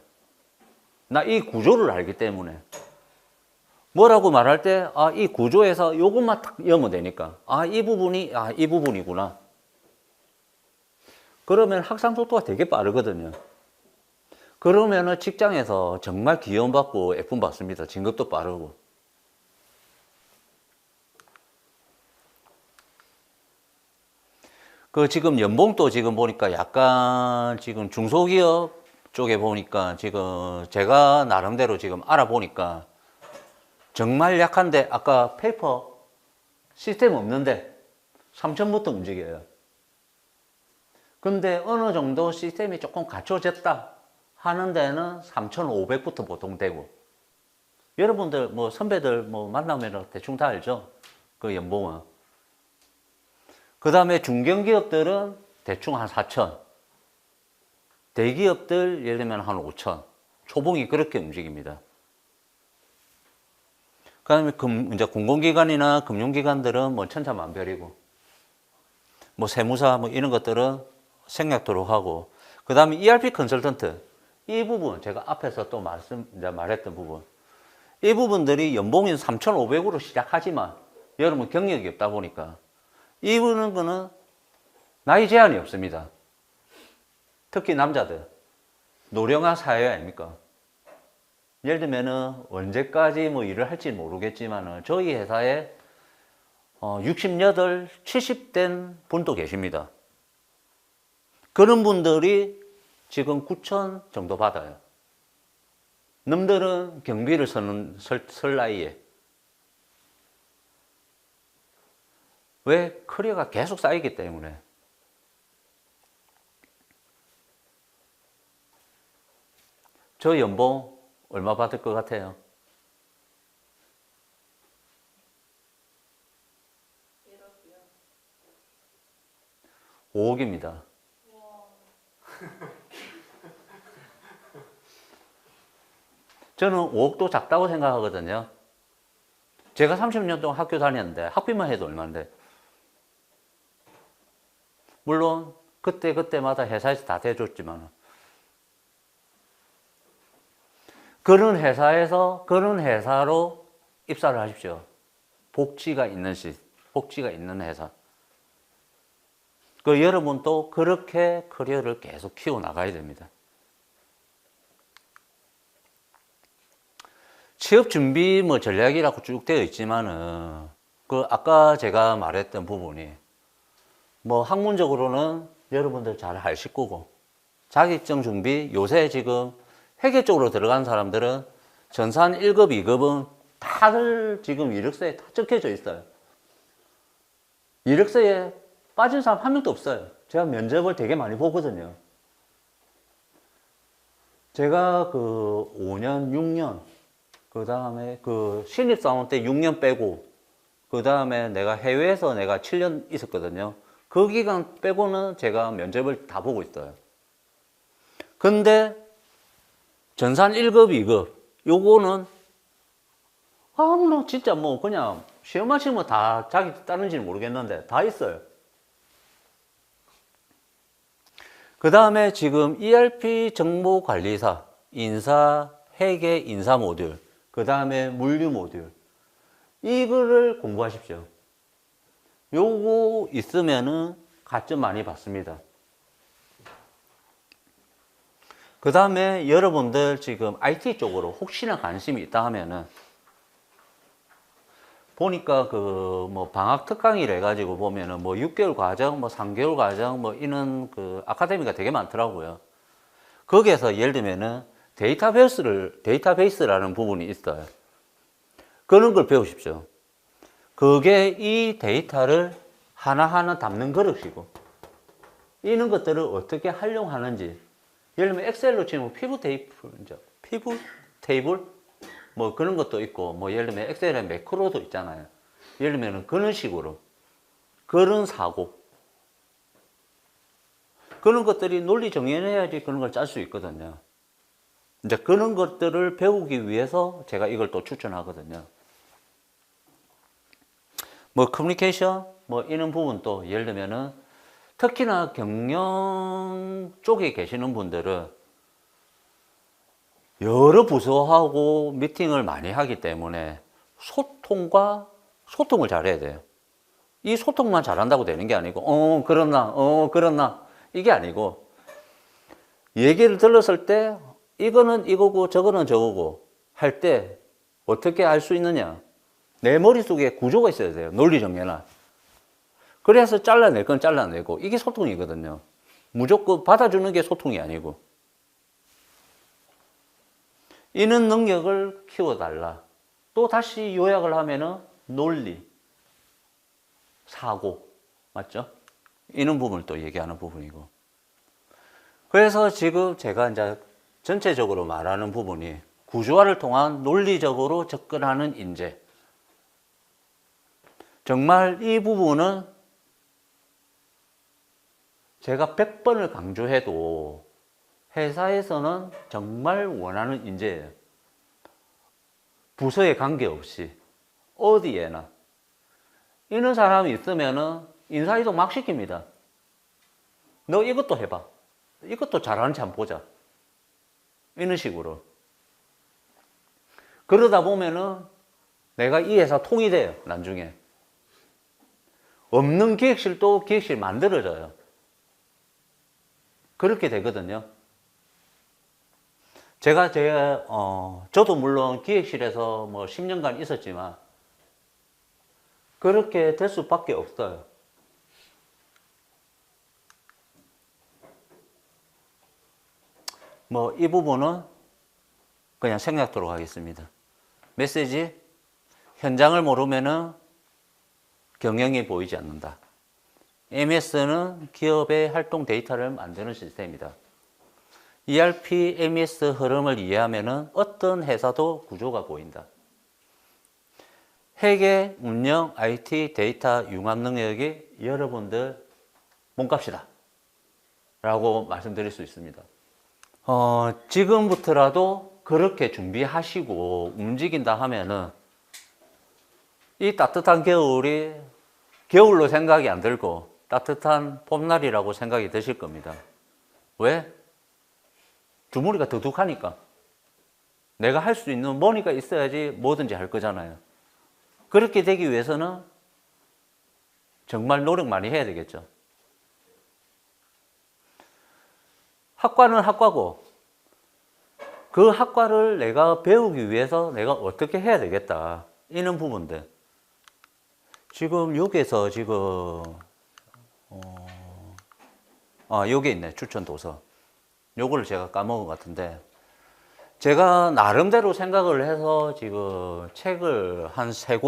나 이 구조를 알기 때문에. 뭐라고 말할 때, 이 구조에서 요것만 딱 여면 되니까. 이 부분이구나. 그러면 학상 속도가 되게 빠르거든요. 그러면은 직장에서 정말 기원받고 F 받습니다. 진급도 빠르고. 지금 연봉도 지금 보니까 약간 지금 중소기업 쪽에 보니까 지금 제가 나름대로 지금 알아보니까 정말 약한데 아까 페이퍼 시스템 없는데 3천부터 움직여요. 근데 어느 정도 시스템이 조금 갖춰졌다 하는 데는 3,500부터 보통 되고 여러분들 뭐 선배들 뭐 만나면 대충 다 알죠? 그 연봉은. 그 다음에 중견기업들은 대충 한 4천. 대기업들 예를 들면 한 5천. 초봉이 그렇게 움직입니다. 그 다음에 이제 공공기관이나 금융기관들은 뭐 천차만별이고, 뭐 세무사 뭐 이런 것들은 생략도록 하고, 그 다음에 ERP 컨설턴트. 이 부분, 제가 앞에서 또 말했던 부분. 이 부분들이 연봉이 3,500으로 시작하지만, 여러분 경력이 없다 보니까, 이분은 거는 나이 제한이 없습니다. 특히 남자들. 노령화 사회 아닙니까? 예를 들면은 언제까지 뭐 일을 할지 모르겠지만은 저희 회사에 68, 70된 분도 계십니다. 그런 분들이 지금 9천 정도 받아요. 남들은 경비를 설 나이에. 왜? 커리어가 계속 쌓이기 때문에. 저 연봉 얼마 받을 것 같아요? 5억입니다. 저는 5억도 작다고 생각하거든요. 제가 30년 동안 학교 다녔는데 학비만 해도 얼마인데. 물론 그때마다 회사에서 다 대줬지만 그런 회사로 입사를 하십시오. 복지가 있는 회사. 그 여러분도 그렇게 커리어를 계속 키워 나가야 됩니다. 취업 준비 전략이라고 쭉 되어 있지만은 그 아까 제가 말했던 부분이 학문적으로는 여러분들 잘 아실 거고, 자격증 준비 요새 지금 회계 쪽으로 들어간 사람들은 전산 1급, 2급은 다들 지금 이력서에 다 적혀져 있어요. 이력서에 빠진 사람 한 명도 없어요. 제가 면접을 되게 많이 보거든요. 제가 그 5년, 6년, 그 다음에 그 신입사원 때 6년 빼고, 그 다음에 내가 해외에서 내가 7년 있었거든요. 그 기간 빼고는 제가 면접을 다 보고 있어요. 근데 전산 1급, 2급, 요거는 진짜 그냥 시험만 치면 다 자기 따는지는 모르겠는데 다 있어요. 그 다음에 지금 ERP 정보관리사, 인사, 회계, 인사 모듈, 그 다음에 물류 모듈, 이거를 공부하십시오. 요거 있으면은 가점 많이 받습니다. 그 다음에 여러분들 지금 IT 쪽으로 혹시나 관심이 있다 하면은 보니까 방학 특강이라 해가지고 보면은 6개월 과정, 3개월 과정, 이런 그 아카데미가 되게 많더라고요. 거기에서 예를 들면은 데이터베이스라는 부분이 있어요. 그런 걸 배우십시오. 그게 이 데이터를 하나하나 담는 그릇이고, 이런 것들을 어떻게 활용하는지. 예를 들면 엑셀로 치면 피부 테이블? 그런 것도 있고, 예를 들면 엑셀에 매크로도 있잖아요. 예를 들면 그런 식으로. 그런 사고. 그런 것들이 논리 정연해야지 그런 걸 짤 수 있거든요. 이제 그런 것들을 배우기 위해서 제가 이걸 또 추천하거든요. 커뮤니케이션, 이런 부분도 예를 들면은 특히나 경영 쪽에 계시는 분들은 여러 부서하고 미팅을 많이 하기 때문에 소통을 잘해야 돼요. 이 소통만 잘한다고 되는 게 아니고, 그렇나, 이게 아니고, 얘기를 들었을 때, 이거는 이거고, 저거는 저거고, 할 때, 어떻게 알 수 있느냐? 내 머릿속에 구조가 있어야 돼요. 논리 정연한. 그래서 잘라낼 건 잘라내고, 이게 소통이거든요. 무조건 받아주는 게 소통이 아니고. 이런 능력을 키워달라. 또 다시 요약을 하면은 논리, 사고, 맞죠? 이런 부분을 또 얘기하는 부분이고. 그래서 지금 제가 이제 전체적으로 말하는 부분이 구조화를 통한 논리적으로 접근하는 인재. 정말 이 부분은 제가 100번을 강조해도 회사에서는 정말 원하는 인재예요. 부서에 관계없이 어디에나 이런 사람이 있으면은 인사이동 막 시킵니다. 너 이것도 해봐. 이것도 잘하는지 한번 보자. 이런 식으로. 그러다 보면은 내가 이 회사 통이 돼요. 나중에. 없는 기획실도 기획실 만들어져요. 그렇게 되거든요. 저도 물론 기획실에서 10년간 있었지만 그렇게 될 수밖에 없어요. 이 부분은 그냥 생략하도록 하겠습니다. 메시지, 현장을 모르면은 경영이 보이지 않는다. MES는 기업의 활동 데이터를 만드는 시스템이다. ERP, MES 흐름을 이해하면 어떤 회사도 구조가 보인다. 회계, 운영, IT, 데이터 융합 능력이 여러분들 몸값이다 라고 말씀드릴 수 있습니다. 지금부터라도 그렇게 준비하시고 움직인다 하면은 이 따뜻한 겨울이 겨울로 생각이 안 들고 따뜻한 봄날이라고 생각이 드실 겁니다. 왜? 주머니가 두둑하니까. 내가 할 수 있는 머니가 있어야지 뭐든지 할 거잖아요. 그렇게 되기 위해서는 정말 노력 많이 해야 되겠죠. 학과는 학과고 그 학과를 내가 배우기 위해서 내가 어떻게 해야 되겠다. 이런 부분들. 지금 여기에서 지금 여기 있네. 추천 도서. 요거를 제가 까먹은 것 같은데 제가 나름대로 생각을 해서 지금 책을 한 세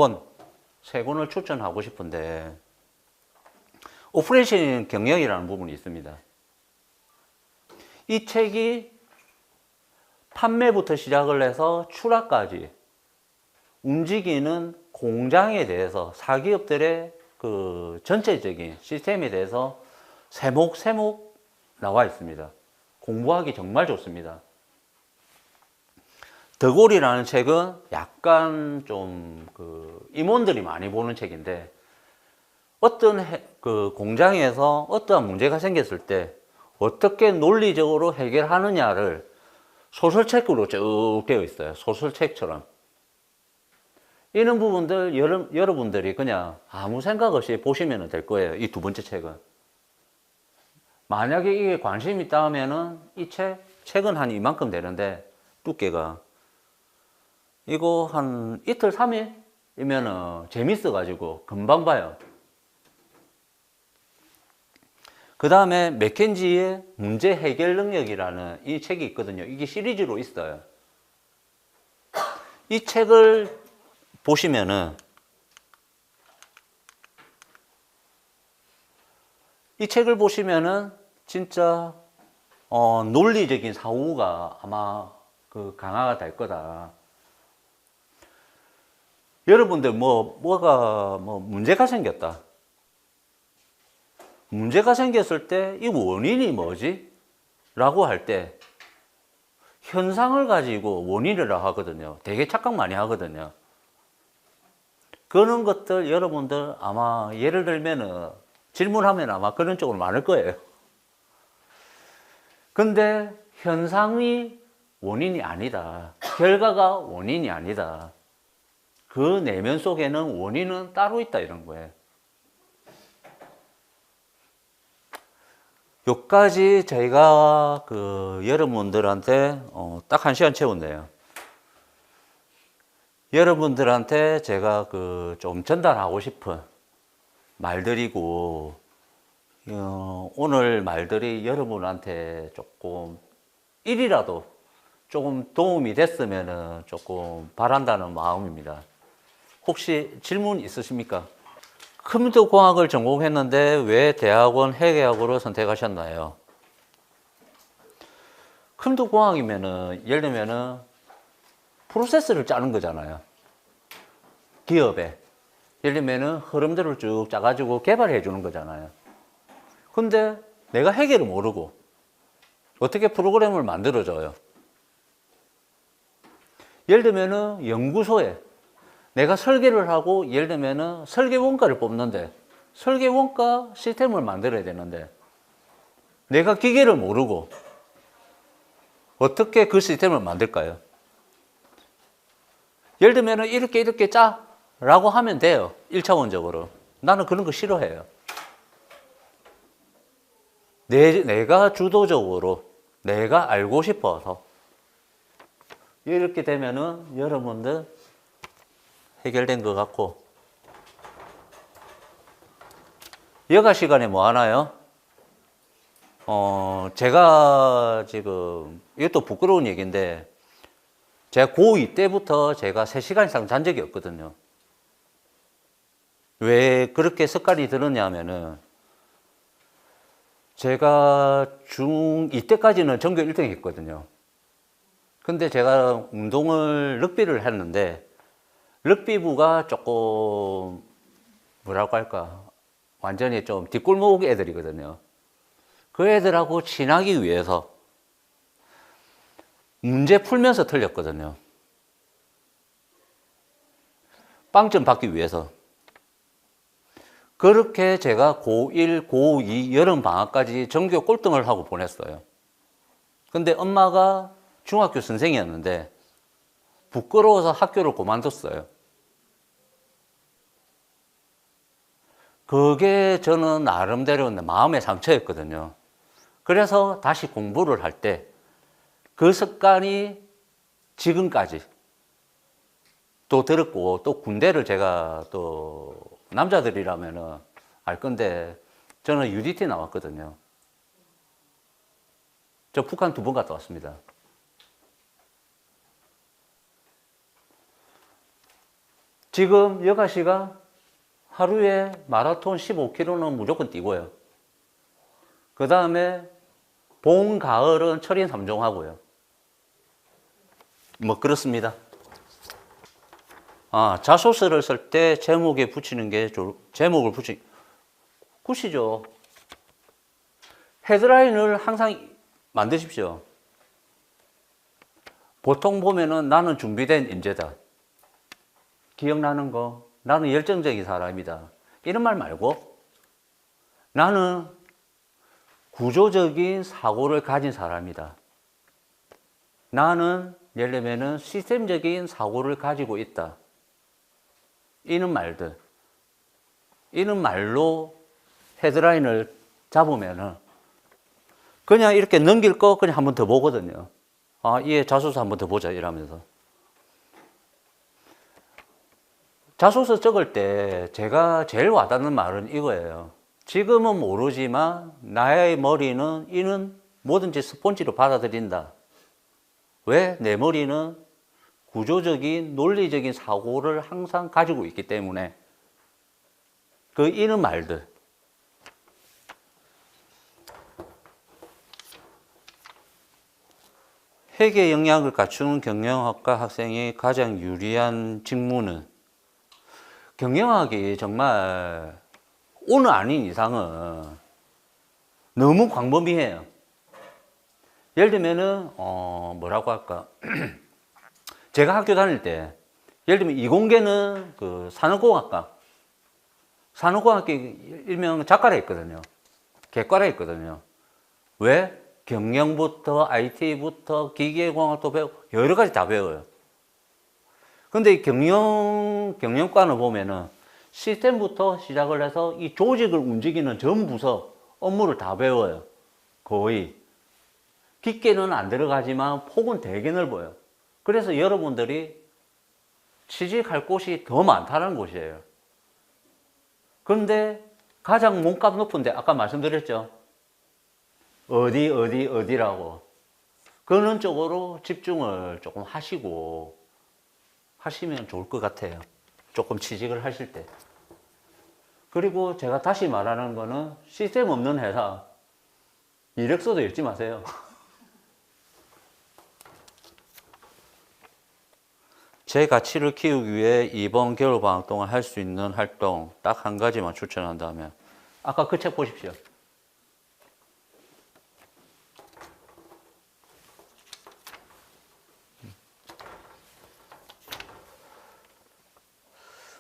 권을 추천하고 싶은데 오퍼레이션 경영이라는 부분이 있습니다. 이 책이 판매부터 시작을 해서 출하까지 움직이는 공장에 대해서 사기업들의 그 전체적인 시스템에 대해서 세목세목 나와 있습니다. 공부하기 정말 좋습니다. 더골이라는 책은 약간 좀 그 임원들이 많이 보는 책인데 어떤 그 공장에서 어떠한 문제가 생겼을 때 어떻게 논리적으로 해결하느냐를 소설책으로 쭉 되어 있어요. 소설책처럼. 이런 부분들 여러분들이 그냥 아무 생각 없이 보시면 될 거예요. 이 두 번째 책은. 만약에 이게 관심이 있다 하면은 이 책은 한 이만큼 되는데 두께가 이거 한 이틀 3일이면은 재밌어가지고 금방 봐요. 그 다음에 맥켄지의 문제 해결 능력이라는 이 책이 있거든요. 이게 시리즈로 있어요. 이 책을 보시면은 진짜 논리적인 사고가 아마 그 강화가 될 거다. 여러분들 뭐가 문제가 생겼다. 문제가 생겼을 때 이 원인이 뭐지? 라고 할 때 현상을 가지고 원인이라고 하거든요. 되게 착각 많이 하거든요. 그런 것들 여러분들 아마 예를 들면은 질문하면 아마 그런 쪽으로 많을 거예요. 근데 현상이 원인이 아니다. 결과가 원인이 아니다. 그 내면 속에는 원인은 따로 있다 이런 거예요. 여기까지 저희가 그 여러분들한테 딱 1시간 채웠네요. 여러분들한테 제가 그 좀 전달하고 싶은 말들이고 오늘 말들이 여러분한테 조금 일이라도 조금 도움이 됐으면 조금 바란다는 마음입니다. 혹시 질문 있으십니까? 컴퓨터 공학을 전공했는데 왜 대학원 회계학으로 선택하셨나요? 컴퓨터 공학이면은 예를 들면은 프로세스를 짜는 거잖아요. 기업에. 예를 들면은 흐름들을 쭉 짜가지고 개발해 주는 거잖아요. 근데 내가 회계를 모르고 어떻게 프로그램을 만들어줘요? 예를 들면은 연구소에 내가 설계를 하고 예를 들면은 설계 원가를 뽑는데 설계 원가 시스템을 만들어야 되는데 내가 기계를 모르고 어떻게 그 시스템을 만들까요? 예를 들면은 이렇게 짜 라고 하면 돼요. 1차원적으로. 나는 그런 거 싫어해요. 내가 주도적으로 내가 알고 싶어서 이렇게 되면은 여러분들 해결된 것 같고 여가 시간에 뭐 하나요? 제가 지금 이것도 부끄러운 얘기인데 제가 고2 때부터 제가 3시간 이상 잔 적이 없거든요. 왜 그렇게 습관이 들었냐면은 제가 중2 때까지는 전교 1등 했거든요. 근데 제가 운동을 럭비를 했는데 럭비부가 조금 뭐라고 할까 완전히 좀 뒷골목 애들이거든요. 그 애들하고 친하기 위해서 문제 풀면서 틀렸거든요. 빵점 받기 위해서. 그렇게 제가 고1, 고2 여름방학까지 전교 꼴등을 하고 보냈어요. 근데 엄마가 중학교 선생이었는데 부끄러워서 학교를 그만뒀어요. 그게 저는 나름대로 마음의 상처였거든요. 그래서 다시 공부를 할 때 그 습관이 지금까지 또 들었고, 또 군대를 제가 또 남자들이라면은 알 건데 저는 UDT 나왔거든요. 저 북한 2번 갔다 왔습니다. 지금 여가 씨가 하루에 마라톤 15km는 무조건 뛰고요. 그 다음에 봄, 가을은 철인 3종 하고요. 뭐 그렇습니다. 자소서를 쓸 때 제목에 붙이는 게 제목을 굿이죠. 헤드라인을 항상 만드십시오. 보통 보면은 나는 준비된 인재다. 기억나는 거, 나는 열정적인 사람이다. 이런 말 말고 나는 구조적인 사고를 가진 사람이다. 나는 예를 들면은 시스템적인 사고를 가지고 있다. 이런 말들. 이런 말로 헤드라인을 잡으면은 그냥 이렇게 넘길 거 그냥 한 번 더 보거든요. 얘 자소서 한 번 더 보자 이러면서. 자소서 적을 때 제가 제일 와닿는 말은 이거예요. 지금은 모르지만 나의 머리는 이는 뭐든지 스폰지로 받아들인다. 왜? 내 머리는 구조적인 논리적인 사고를 항상 가지고 있기 때문에. 그 이는 말들. 회계 역량을 갖추는 경영학과 학생이 가장 유리한 직무는, 경영학이 정말 오늘 아닌 이상은 너무 광범위해요. 예를 들면은 뭐라고 할까 제가 학교 다닐 때 예를 들면 이공계는 그 산업공학과 일명 작과라 했거든요. 개과라 했거든요. 왜? 경영부터 IT부터 기계공학도 배우고 여러 가지 다 배워요. 근데 경영과는 보면은 시스템부터 시작을 해서 이 조직을 움직이는 전 부서 업무를 다 배워요. 거의. 깊게는 안 들어가지만 폭은 되게 넓어요. 그래서 여러분들이 취직할 곳이 더 많다는 곳이에요. 그런데 가장 몸값 높은데 아까 말씀드렸죠. 어디라고. 그런 쪽으로 집중을 조금 하시면 좋을 것 같아요. 조금 취직을 하실 때. 그리고 제가 다시 말하는 거는 시스템 없는 회사 이력서도 읽지 마세요. 제 가치를 키우기 위해 이번 겨울방학 동안 할 수 있는 활동 딱 한 가지만 추천한다면 아까 그 책 보십시오.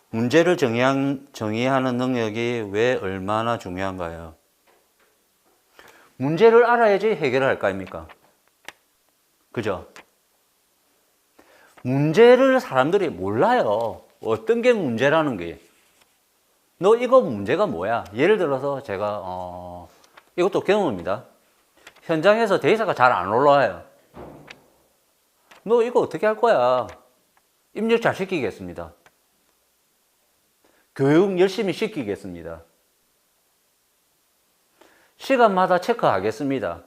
문제를 정의하는 능력이 왜 얼마나 중요한가요? 문제를 알아야지 해결을 할 거 아닙니까? 그죠? 문제를 사람들이 몰라요. 어떤 게 문제라는 게. 너 이거 문제가 뭐야? 예를 들어서 제가 이것도 경험입니다. 현장에서 데이터가 잘 안 올라와요. 너 이거 어떻게 할 거야? 입력 잘 시키겠습니다. 교육 열심히 시키겠습니다. 시간마다 체크하겠습니다.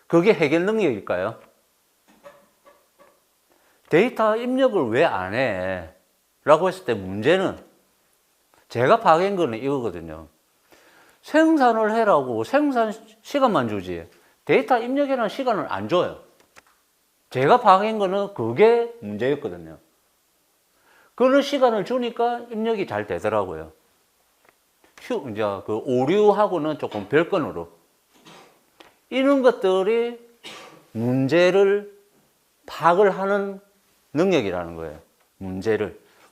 그게 해결 능력일까요? 데이터 입력을 왜 안 해? 라고 했을 때 문제는 제가 파악한 거는 이거거든요. 생산을 해라고 생산 시간만 주지 데이터 입력이라는 시간을 안 줘요. 제가 파악한 거는 그게 문제였거든요. 그런 시간을 주니까 입력이 잘 되더라고요. 이제 그 오류하고는 조금 별건으로. 이런 것들이 문제를 파악을 하는 능력이라는 거예요.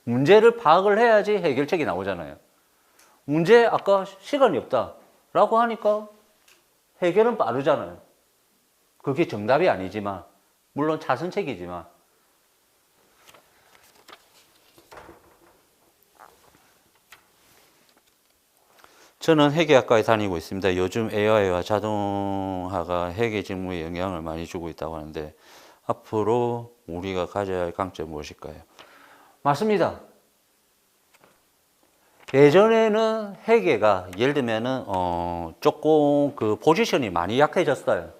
문제를 파악을 해야지 해결책이 나오잖아요. 문제 아까 시간이 없다라고 하니까 해결은 빠르잖아요. 그게 정답이 아니지만 물론 차선책이지만 저는 회계학과에 다니고 있습니다. 요즘 AI와 자동화가 회계 직무에 영향을 많이 주고 있다고 하는데 앞으로 우리가 가져야 할 강점은 무엇일까요? 맞습니다. 예전에는 회계가 예를 들면은 조금 그 포지션이 많이 약해졌어요.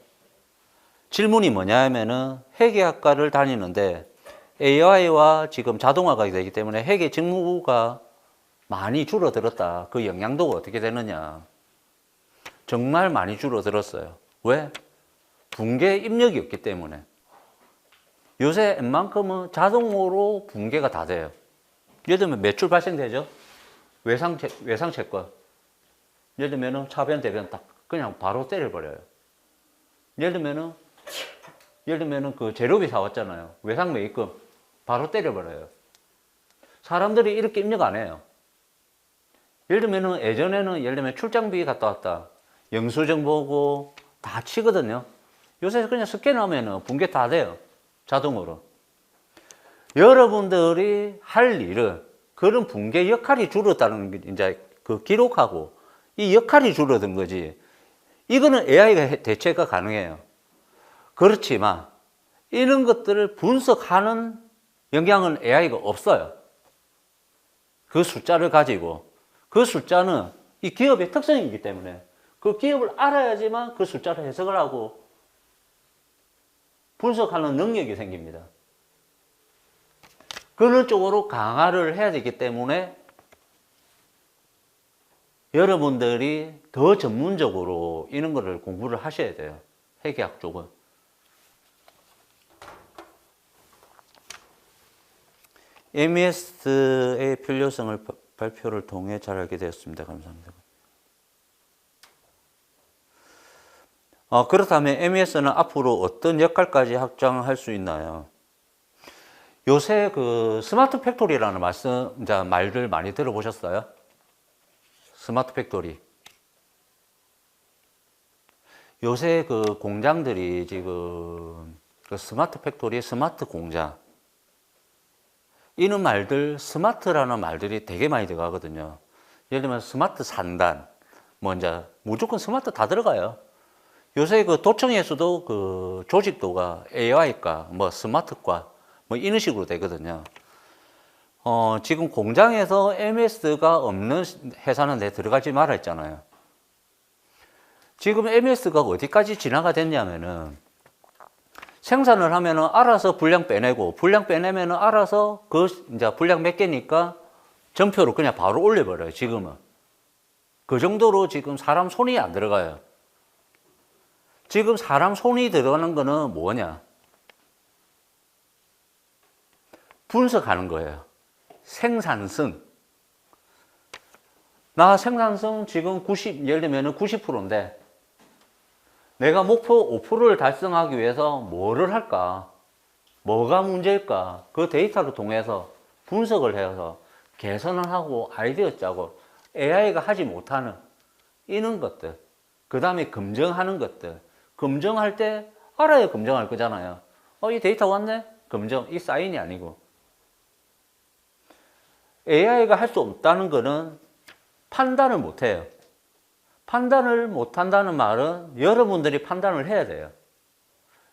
질문이 뭐냐 하면은 회계학과를 다니는데 AI와 지금 자동화가 되기 때문에 회계 직무가 많이 줄어들었다. 그 영향도가 어떻게 되느냐. 정말 많이 줄어들었어요. 왜? 분계 입력이 없기 때문에. 요새 웬만큼은 자동으로 분계가 다 돼요. 예를 들면 매출 발생되죠? 외상채권. 예를 들면 차변, 대변 딱 그냥 바로 때려버려요. 예를 들면 그 재료비 사왔잖아요. 외상 매입금 바로 때려버려요. 사람들이 이렇게 입력 안 해요. 예를 들면 예전에는 예를 들면 출장비 갔다 왔다. 영수증 보고 다 치거든요. 요새 그냥 스캔하면 분계 다 돼요. 자동으로. 여러분들이 할 일은 그런 분계 역할이 줄었다는 게 이제 그 기록하고 이 역할이 줄어든 거지. 이거는 AI가 대체가 가능해요. 그렇지만 이런 것들을 분석하는 영향은 AI가 없어요. 그 숫자를 가지고. 그 숫자는 이 기업의 특성이기 때문에 그 기업을 알아야지만 그 숫자를 해석을 하고 분석하는 능력이 생깁니다. 그런 쪽으로 강화를 해야 되기 때문에 여러분들이 더 전문적으로 이런 거를 공부를 하셔야 돼요. 회계학 쪽은. MES의 필요성을 발표를 통해 잘 알게 되었습니다. 감사합니다. 그렇다면 MES는 앞으로 어떤 역할까지 확장할 수 있나요? 요새 그 스마트 팩토리라는 말들 많이 들어보셨어요? 스마트 팩토리. 요새 그 공장들이 지금 그 스마트 팩토리, 스마트 공장. 이런 말들, 스마트라는 말들이 되게 많이 들어가거든요. 예를 들면 스마트 산단, 이제 무조건 스마트 다 들어가요. 요새 그 도청에서도 그 조직도가 AI과, 스마트과, 이런 식으로 되거든요. 지금 공장에서 MS가 없는 회사는 내 들어가지 말아 했잖아요. 지금 MS가 어디까지 진화가 됐냐면은 생산을 하면은 알아서 분량 빼내고 분량 빼내면은 알아서 이제 분량 몇 개니까 전표로 그냥 바로 올려버려요. 지금은 그 정도로 지금 사람 손이 안 들어가요. 지금 사람 손이 들어가는 거는 뭐냐? 분석하는 거예요. 생산성. 나 생산성 지금 예를 들면 90%인데 내가 목표 5%를 달성하기 위해서 뭐를 할까? 뭐가 문제일까? 그 데이터를 통해서 분석을 해서 개선을 하고 아이디어 짜고 AI가 하지 못하는 이런 것들. 그 다음에 검증하는 것들. 검증할 때 알아야 검증할 거잖아요. 이 데이터 왔네? 검증. 이 사인이 아니고. AI가 할 수 없다는 거는 판단을 못 해요. 판단을 못 한다는 말은 여러분들이 판단을 해야 돼요.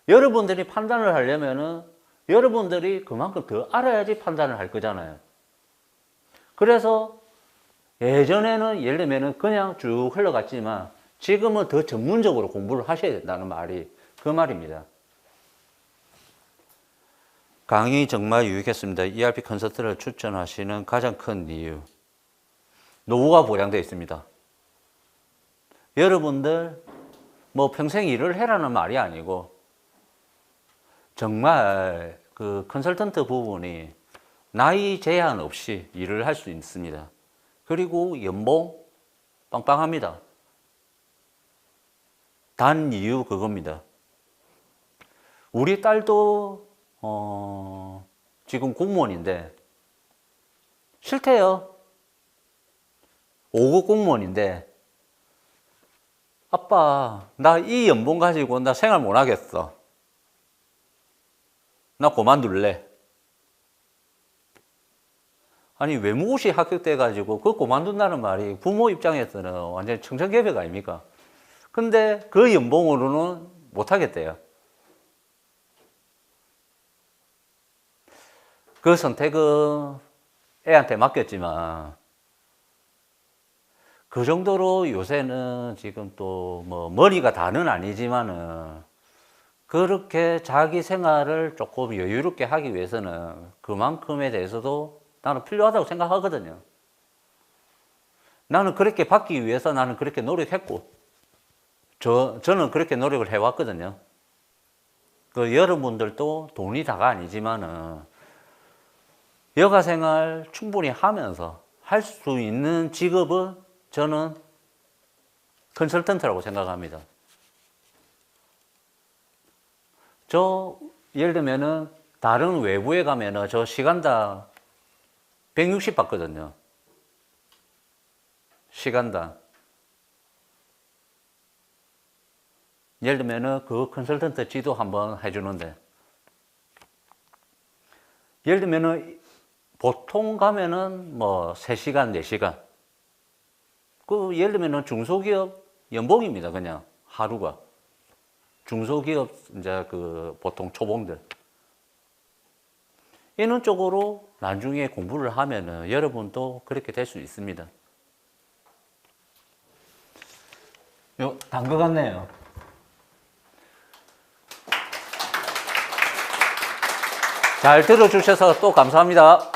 여러분들이 판단을 하려면은 여러분들이 그만큼 더 알아야지 판단을 할 거잖아요. 그래서 예전에는 예를 들면 그냥 쭉 흘러갔지만 지금은 더 전문적으로 공부를 하셔야 된다는 말이 그 말입니다. 강의 정말 유익했습니다. ERP 컨설턴트를 추천하시는 가장 큰 이유. 노후가 보장되어 있습니다. 여러분들 뭐 평생 일을 해라는 말이 아니고 정말 그 컨설턴트 부분이 나이 제한 없이 일을 할 수 있습니다. 그리고 연봉 빵빵합니다. 단 이유 그겁니다. 우리 딸도 지금 공무원인데 싫대요. 5급 공무원인데 아빠 나 이 연봉 가지고 나 생활 못 하겠어. 나 그만둘래. 아니 외무고시 합격돼 가지고 그거 그만둔다는 말이 부모 입장에서는 완전 청천개벽 아닙니까? 근데 그 연봉으로는 못 하겠대요. 그 선택은 애한테 맡겼지만 그 정도로 요새는 지금 또 뭐 머리가 다는 아니지만은 그렇게 자기 생활을 조금 여유롭게 하기 위해서는 그만큼에 대해서도 나는 필요하다고 생각하거든요. 나는 그렇게 받기 위해서 나는 그렇게 노력했고 저는 그렇게 노력을 해왔거든요. 그 여러분들도 돈이 다가 아니지만은 여가 생활 충분히 하면서 할 수 있는 직업은 저는 컨설턴트라고 생각합니다. 저 예를 들면은 다른 외부에 가면은 저 시간당 160 받거든요. 시간당. 예를 들면은 그 컨설턴트 지도 한번 해주는데 예를 들면은 보통 가면은 뭐 3시간, 4시간. 그 예를 들면은 중소기업 연봉입니다. 그냥 하루가. 중소기업 이제 그 보통 초봉들. 이런 쪽으로 나중에 공부를 하면은 여러분도 그렇게 될 수 있습니다. 단 것 같네요. 잘 들어주셔서 또 감사합니다.